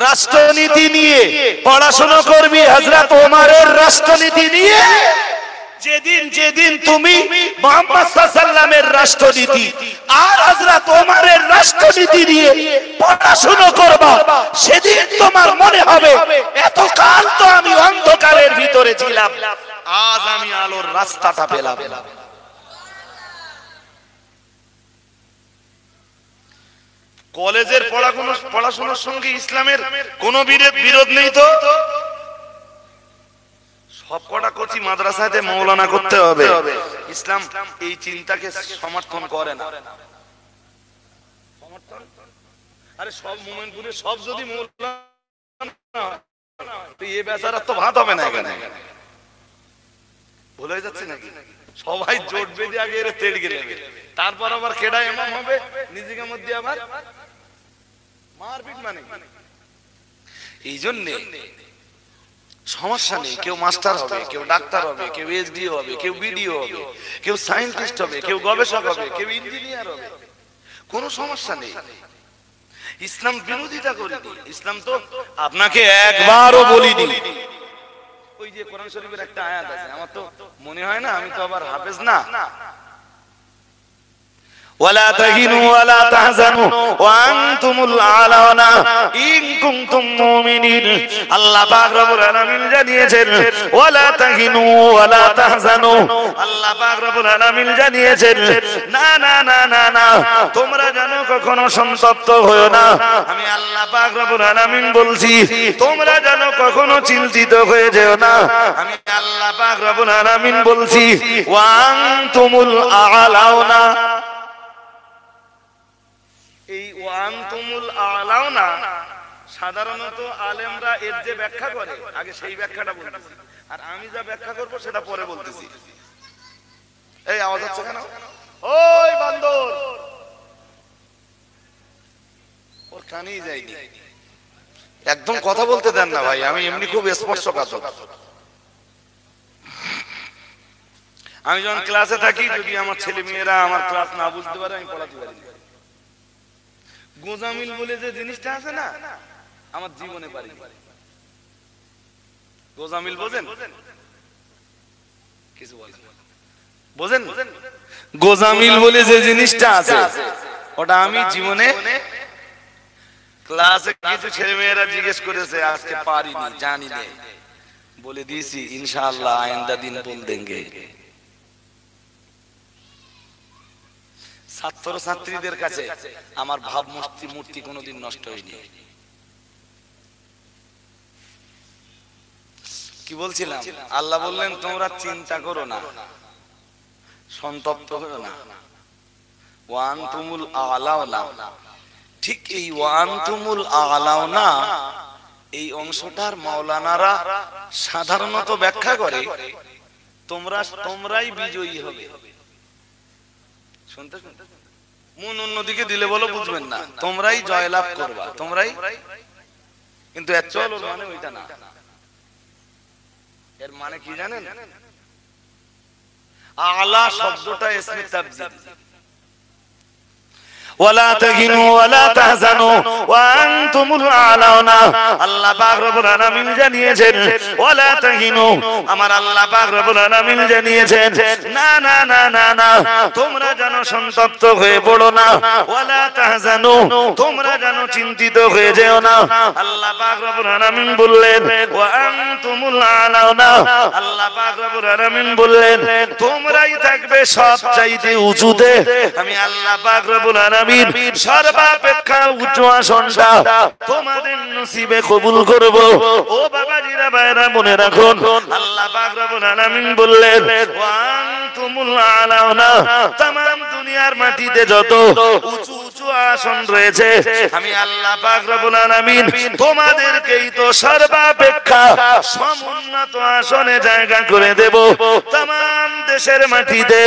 রাষ্ট্রনীতি নিয়ে, পড়াশোনা করবি হযরত ওমরের রাষ্ট্রনীতি নিয়ে। যেদিন তুমি মুহাম্মদ সাল্লাল্লাহু আলাইহি ওয়াসাল্লামের রাষ্ট্রনীতি আর হযরত ওমরের রাষ্ট্রনীতি নিয়ে পড়াশোনা করবা, সেদিন তোমার মনে হবে এতকাল তো আমি অন্ধকারের ভিতরে ছিলাম, আজ আমি আলোর রাস্তাটা পেলাম। কলেজের পড়াশোনার সঙ্গে ইসলামের কোনো বিরোধ নেই তো। সবকটা কোচি মাদ্রাসাতে মৌলানা করতে হবে, ইসলাম এই চিন্তাকে সমর্থন করে না। সমর্থন? আরে সব মোমেনপুরে সব যদি মৌলানা তো এই বেচারা তো ভাত হবে না এখানে। ভুলে যাচ্ছে নাকি? সবাই জোট বেঁধে আগে এর তেল গেলে, তারপর আবার কেডা ইমাম হবে, নিজেকে মধ্যে আবার মারপিট। মানে এই জন্যে সমস্যা নেই, কেউ মাস্টার হবে, কেউ ডাক্তার হবে, কেউ এসডিও হবে, কেউ বিডিও হবে, কেউ সায়েন্টিস্ট হবে, কেউ গবেষক হবে, কেউ ইঞ্জিনিয়ার হবে, কোনো সমস্যা নেই। ইসলাম বিরোধিতা করেনি। ইসলাম তো আপনাকে একবারও বলিনি। ওই যে কোরআন শরীফের একটা আয়াত আছে, আমার তো মনে হয় না, আমি তো আবার হাফেজ না। ولا تهنوا ولا تحزنوا وانتم الاعلون ان كنتم مؤمنين। আল্লাহ পাক রব্বুল আলামিন জানিয়েছেন ওয়ালা তাহিনু ওয়ালা তাহজানু। আল্লাহ পাক রব্বুল আলামিন জানিয়েছেন না না না না না, তোমরা যেন কখনো সন্তপ্ত হয়ো না। আমি আল্লাহ পাক রব্বুল আলামিন বলছি তোমরা যেন কখনো চিন্তিত হয়ে যেও না। আমি আল্লাহ পাক রব্বুল আলামিন বলছি ওয়া আনতুমুল আ'লাউনা। এই ওয়ান্তুমুল আ'লাউনা সাধারণত আলেমরা এর যে ব্যাখ্যা করে আগে সেই ব্যাখ্যাটা বলতেছি, আর আমি যা ব্যাখ্যা করব সেটা পরে বলতেছি। এই আওয়াজ হচ্ছে কেন? ওই বান্দর ওর কানেই যায়নি, একদম কথা বলতে দেন না ভাই। আমি এমনি খুব স্পর্শকাতর। আমি যখন ক্লাসে থাকি, যদি আমার ছেলে মেয়েরা আমার ক্লাস না বুঝতে পারে, আমি পড়াতে পারি না। গোজামিল বলে যে জিনিসটা আছে না, আমার জীবনে পারি। গোজামিল বোঝেন? কিছু বলেন, বোঝেন? গোজামিল বলে যে জিনিসটা আছে, ওটা আমি জীবনে ক্লাসে কিছু ছেলে মেয়েরা জিজ্ঞেস করেছে, আজকে পারিনি, জানি না, বলে দিয়েছি ইনশাআল্লাহ আইন্দা দিন বল দেंगे। ছাত্র ছাত্রীদের কাছে আমার ভাব মূর্তি কোনোদিন নষ্ট হয়নি। কি বলছিলাম? আল্লাহ বললেন তোমরা চিন্তা করো না, সন্তপ্ত করো না, ওয়ান্তুমুল আলাউনা। ঠিক এই ওয়ান্তুমুল আলাউনা এই অংশটার মাওলানারা সাধারণত ব্যাখ্যা করে তোমরাই বিজয়ী হবে। শুনতে শুনতে মন অন্যদিকে দিলে বলো বুঝবেন না, তোমরাই জয়লাভ করবা, তোমরাই। কিন্তু অ্যাকচুয়াল মানে ওইটা না। এর মানে কি জানেন? আলা শব্দটা ইসমে তাবযীদ। ওয়ালা তাহিনু ওয়ালা তাহজানু ওয়া আনতুমুল আলাউনা। আল্লাহ পাক রব্বুল আলামিন জানিয়েছেন ওয়ালা তাহিনু, আমার আল্লাহ পাক রব্বুল আলামিন জানিয়েছেন না না না না না, তোমরা যেন সন্তপ্ত হয়ে পড়ো না, ওয়ালা তাহজানু, তোমরা যেন চিন্তিত হয়ে যেও না। আল্লাহ পাক রব্বুল আলামিন বললেন ওয়া আনতুমুল আলাউনা, আল্লাহ পাক রব্বুল আলামিন বললেন তোমরাই থাকবে সবচাইতে উঁচুতে। আমি আল্লাহ পাক রব্বুল আলামিন সর্বাপেক্ষা উচ্চ আসনটা তোমাদের নসিবে কবুল করব। ও বাবাজিরা ভাইরা মনে রাখুন, আল্লাহ পাক রব্বুল আলামিন বললেন ওয়া আনতুমুল আলাউনা, तमाम দুনিয়ার মাটিতে যত উঁচু উঁচু আসন রয়েছে আমি আল্লাহ পাক রব্বুল আলামিন তোমাদেরকেই তো সর্বাপেক্ষা সমুন্নত আসনে জায়গা করে দেব। तमाम দেশের মাটিতে,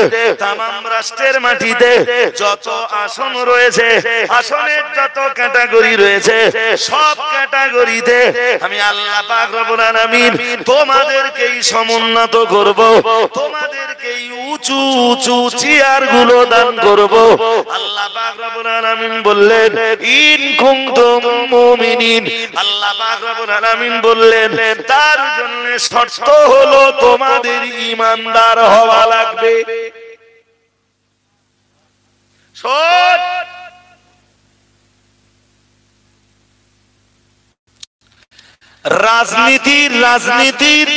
तमाम রাষ্ট্রের মাটিতে যত আসন রয়েছে, আসনের যত ক্যাটাগরি রয়েছে, সব ক্যাটাগরিতে আমি আল্লাহ পাক রব্বুল আলামিন তোমাদেরকেই সমুন্নত করব, তোমাদেরকেই উঁচু উঁচু চেয়ার গুলো দান করব। আল্লাহ পাক রব্বুল আলামিন বললেন ইন কুনতুম মুমিনিন, আল্লাহ পাক রব্বুল আলামিন বললেন তার জন্য শর্ত হলো তোমাদের ঈমানদার হওয়া লাগবে। রাজনীতির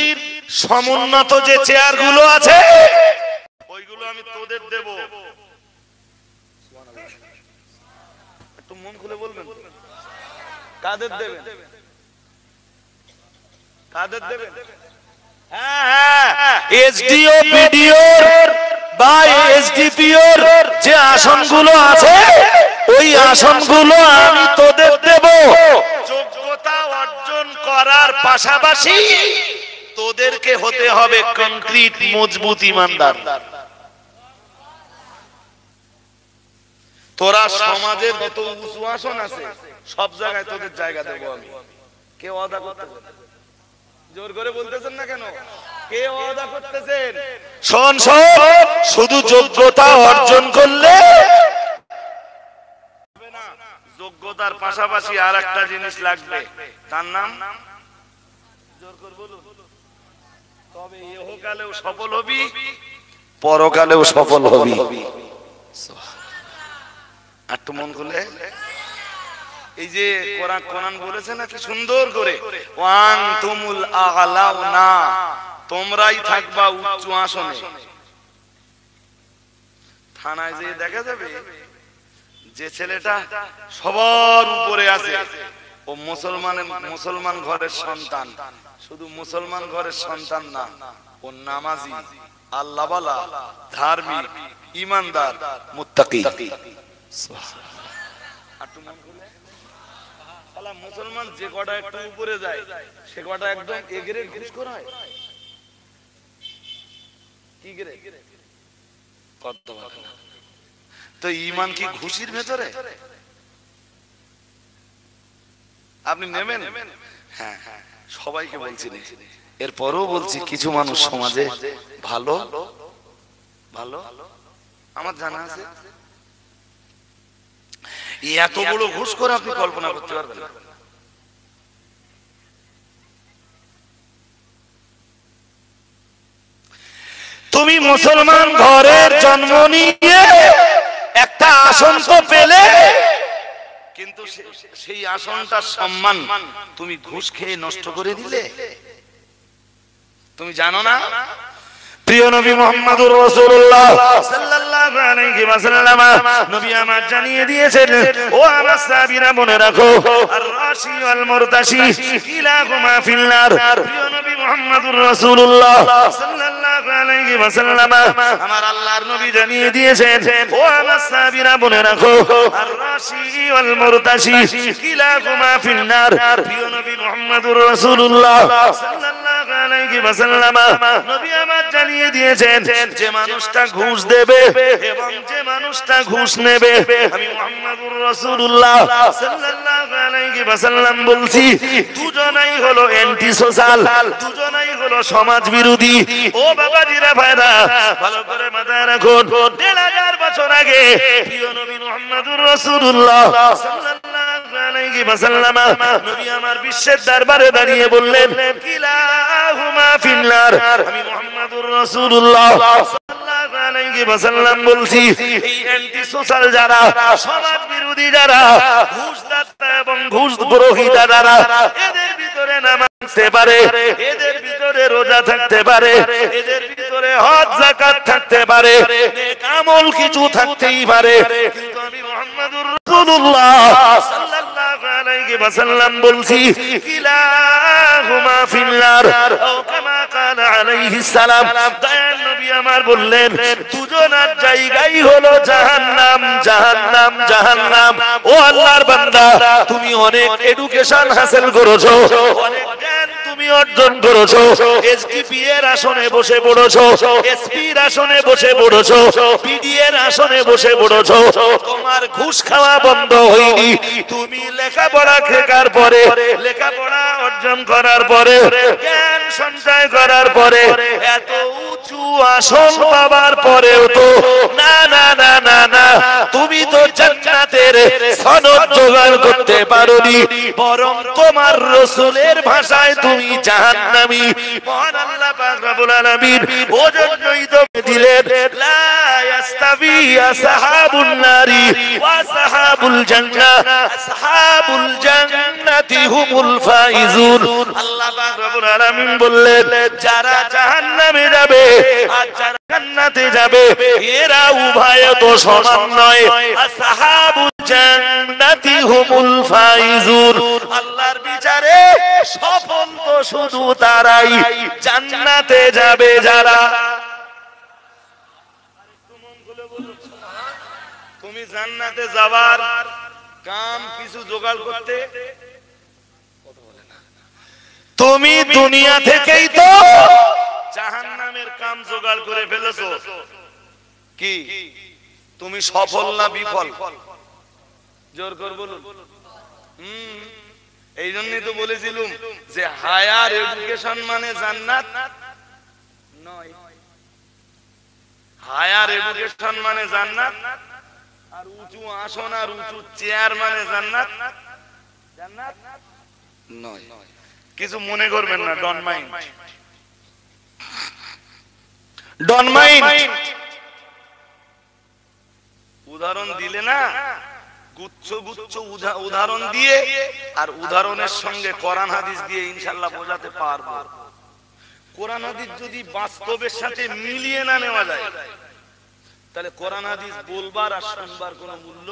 সমুন্নত যে চেয়ার গুলো আছে ওইগুলো আমি তোদের দেব। একটু মন খুলে বলবেন, কাদের দেবেন? কাদের দেবেন? হ্যাঁ, এসডিও বিডিওর বা এসডিপিওর যে আসনগুলো আছে ওই আসনগুলো আমি তোদের দেব। যোগ্যতা অর্জন করার পাশাপাশি তোদেরকে হতে হবে কংক্রিট মজবুত ঈমানদার। তোরা সমাজের যত উঁচু আসন আছে সব জায়গায় তোদের জায়গা দেব আমি। কে ওয়াদা করতেছেন? জোর করে বলতেছেন না কেন? কে ওয়াদা করতেছেন? শোন শোন, শুধু যোগ্যতা অর্জন করলে হবে না, যোগ্যতার পাশাপাশি আর একটা জিনিস লাগবে, তার নাম জোর করে বলুন। তবে ইহকালেও সফল হবি, পরকালেও সফল হবি। একটু মন খুলে, এই যে কোরআন বলেছে না কি সুন্দর করে, ওয়ান তুমুল আ'লাউনা, তোমরাই থাকবা উচ্চ আসনে। থানায় যে দেখা যাবে যে ছেলেটা সবার উপরে আছে ও মুসলমান ঘরের সন্তান। শুধু মুসলমান ঘরের সন্তান না, ও নামাজি, আল্লাহওয়ালা, ধার্মিক, ঈমানদার, মুত্তাকি। মুসলমান যে কটা একটু উপরে যায় সে কটা একদম এগরে ঘুষ করা হয়। কি গরে? তো ঈমান কি ঘুষির ভেতরে? আপনি নেবেন? হ্যাঁ, সবাইকে বলছি না, এরপরও বলছি কিছু মানুষ সমাজে ভালো ভালো আমার জানা আছে, এত বড় ঘুষ করে আপনি কল্পনা করতে পারবেন না। তুমি মুসলমান ঘরের জন্ম নিয়ে একটা আসন তো পেলে, কিন্তু সেই আসনটার সম্মান তুমি ঘুষ খেয়ে নষ্ট করে দিলে। তুমি জানো না প্রিয় নবী মুহাম্মদুর রাসূলুল্লাহ সাল্লাল্লাহু আলাইহি ওয়াসাল্লাম নবী আমার জানিয়ে দিয়েছেন, ও আমার সাহাবীরা মনে রাখো, আর রাশি ওয়াল মুরতাশি কিলাহুমা ফিন্নার। প্রিয় নবী মুহাম্মদুর রাসূলুল্লাহ সাল্লাল্লাহু আলাইহি ওয়াসাল্লাম আমার আল্লাহর নবী জানিয়ে দিয়েছেন, ও আমার সাহাবীরা মনে রাখো, আর রাশি ওয়াল মুরতাশি কিলাহুমা ফিন্নার। প্রিয় নবী মুহাম্মদুর রাসূলুল্লাহ সাল্লাল্লাহু আলাইহি ওয়াসাল্লাম নবী আমার জানিয়ে দিয়েছেন, যে মানুষটা ঘুষ দেবে এবং যে মানুষটা ঘুষ নেবে, আমি মুহাম্মদুর রাসূলুল্লাহ সাল্লাল্লাহু আলাইহি ওয়াসাল্লাম বলছি, দুজনাই হলো অ্যান্টি সোশ্যাল, দুজনাই হলো সমাজ বিরোধী। ও বাবাজিরা ভাইরা, ভালো করে মাথায় রাখুন, ১,৫০০ বছর আগে প্রিয় নবী মুহাম্মদুর রাসূলুল্লাহ সাল্লাল্লাহু আলাইহি ওয়াসাল্লাম নবী আমার বিশ্বের দরবারে দাঁড়িয়ে বললেন, কিলাহুমা ফিন্নার। আমি মুহাম্মদুর রাসূলুল্লাহ সাল্লাল্লাহু আলাইহি ওয়াসাল্লাম বলছি, এই অ্যান্টি সোশ্যাল যারা, সমাজ বিরোধী যারা, ঘুষদাতা এবং ঘুষ গ্রহীতা যারা, এদের ভিতরে নামাজ থাকতে পারে, এদের ভিতরে রোজা থাকতে পারে, এদের ভিতরে হজ যাকাত থাকতে পারে, নেক আমল কিছু থাকতেই পারে, কিন্তু আমি মুহাম্মদুর রাসূলুল্লাহ সাল্লাল্লাহু আলাইহি ওয়াসাল্লাম বলছি, কিলাহুমা ফিন্নার। ও কামা কালা আলাইহিস সালাম, দয়াল নবী আমার বললেন, দুজনার জায়গাই হলো জাহান্নাম, জাহান্নাম, জাহান্নাম। ও আল্লাহর বান্দা, তুমি অনেক এডুকেশন হাসিল করেছো, অনেক জ্ঞান তুমি অর্জন করেছো, এসডিপি এর আসনে বসে পড়েছো, এসপি এর আসনে বসে পড়েছো, পিডি এর আসনে বসে পড়েছো, তোমার ঘুষ খাওয়া বন্ধ হয়নি। তুমি লেখাপড়া শেখার পরে, লেখাপড়া অর্জন করার পরে, জ্ঞান সঞ্চয় করার পরে, এত উঁচু আসন পাবার পরেও তো না না না না না, তুমি তো জান্নাতের সনদ জোগাড় করতে পারোনি, বরং তোমার রাসূলের ভাষায় তুমি জাহান্নামী। মহান আল্লাহ পাক রব্বুল আলামিন ওজন্যই তো দিলেন, লা ইয়াস্তাবি আসহাবুন নারি ওয়া আসহাবুল জান্নাহ, আসহাবুল জান্নাতি হুমুল ফাইজুন। আল্লাহ পাক রব্বুল আলামিন বললেন, যারা জাহান্নামে যাবে আর যারা জান্নাতে যাবে, এরা উভয় তো সমান নয়। আসহাবুল জান্নাতি হুমুল ফাইজুন। আল্লাহর বিচারে সফল তো শুধু তারাই, জান্নাতে যাবে যারা। তুমি জান্নাতে যাবার কাম কিছু জোগাড় করতে, তুমি দুনিয়া থেকেই তো জাহান্নামের কাম জোগাড় করে ফেলেছো। কি তুমি সফল না বিফল? জোর করে বলুন। এই জন্যই তো বলেছিলাম যে হায়ার এডুকেশন মানে জান্নাত নয়, হায়ার এডুকেশন মানে জান্নাত, আর উঁচু আসন আর উঁচু চেয়ার মানে জান্নাত, জান্নাত নয়। কিছু মনে করবেন না, ডন মাইন্ড, ডন মাইন্ড। উদাহরণ দিলে না, গুচ্ছ গুচ্ছ উদাহরণ দিয়ে আর উদাহরণের সঙ্গে কোরআন হাদিস দিয়ে ইনশাআল্লাহ বোঝাতে পারবো। কোরআন হাদিস যদি বাস্তবের সাথে মিলিয়ে না নেওয়া যায়, তাহলে কোরআন হাদিস বলবার আর শুনবার কোনো মূল্য,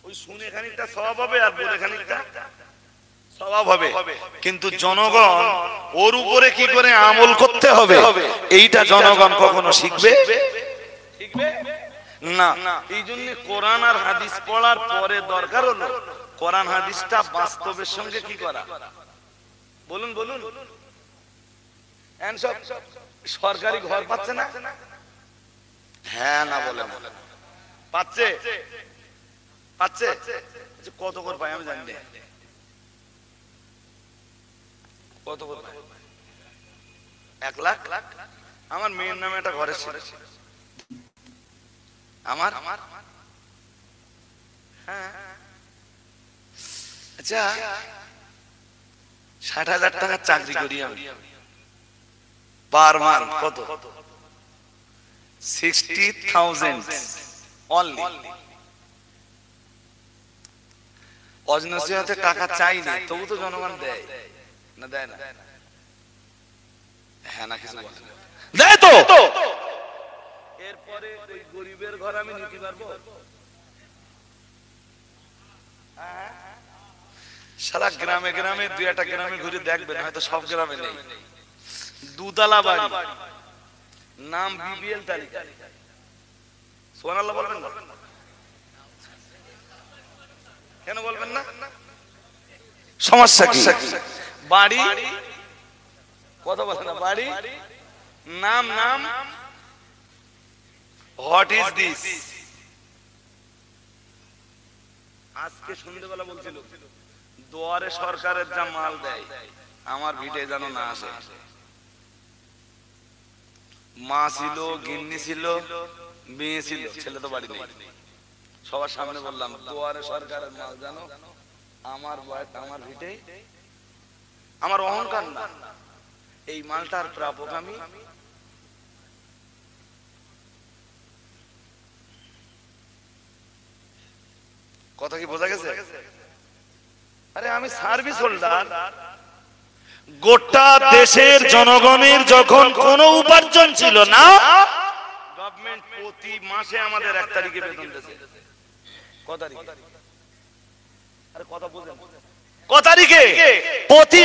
ওই শুনে খানিকটা সওয়াব হবে আর বলে খানিকটা সওয়াব হবে, কিন্তু জনগণ ওর উপরে কি করে আমল করতে হবে এইটা জনগণ কখনো শিখবে শিখবে না। এই জন্য কোরআন আর হাদিস পড়ার পরে দরকার হলো কোরআন হাদিসটা বাস্তবের সঙ্গে কি করা। বলুন বলুন। সব সরকারি ঘর পাচ্ছে না? হ্যাঁ না বলে না, পাচ্ছে পাচ্ছে। কত করে পাই আমি জানি না, কত করে পাই? 1 লাখ। আমার মেয়ের নামে একটা ঘরের ছিল, আমার হ্যাঁ। আচ্ছা 60,000 টাকার চাকরি করি আমি, পার মান্থ কত? 60,000 অনলি। অজনসিহতে টাকা চাইনি, তবু তো জনগণ দেয় না, দেয় না? হ্যাঁ না কিছু বলে দেয় তো। এরপরে ওই গরিবের ঘর আমি নিতে পারবো? সারা গ্রামে গ্রামে দুই একটা গ্রামে ঘুরে দেখবেন, হয়তো সব গ্রামে নেই, দুতলা বাড়ি, নাম বিবিএল তালিকা। সুবহানাল্লাহ বলবেন না? কেন বলবেন না? সমস্যা কি? বাড়ি কথা বলে না, বাড়ি নাম নাম হোয়াট ইজ দিস? আজকে সন্ধ্যেবেলা বলছিল দুয়ারে সরকারের যা মাল দেয় আমার ভিটে যেন না আসে। মা ছিল, গিন্নি ছিল, মেয়ে ছিল, ছেলে তো বাড়ি নেই। সবার সামনে বললাম দুয়ারে সরকারের মাল যেন আমার আমার ভিটে, আমার অহংকার না, এই মালটার প্রাপক আমি। কথা কি বোঝা গেছে? আরে আমি সার্ভিস হোল্ডার, গোটা দেশের জনগণের যখন কোনো উপার্জন ছিল না, গভর্নমেন্ট প্রতি মাসে আমাদের 1 তারিখে বেতন দিয়েছে। কত তারিখে? আরে কথা বুঝেন, কত তারিখে? প্রতি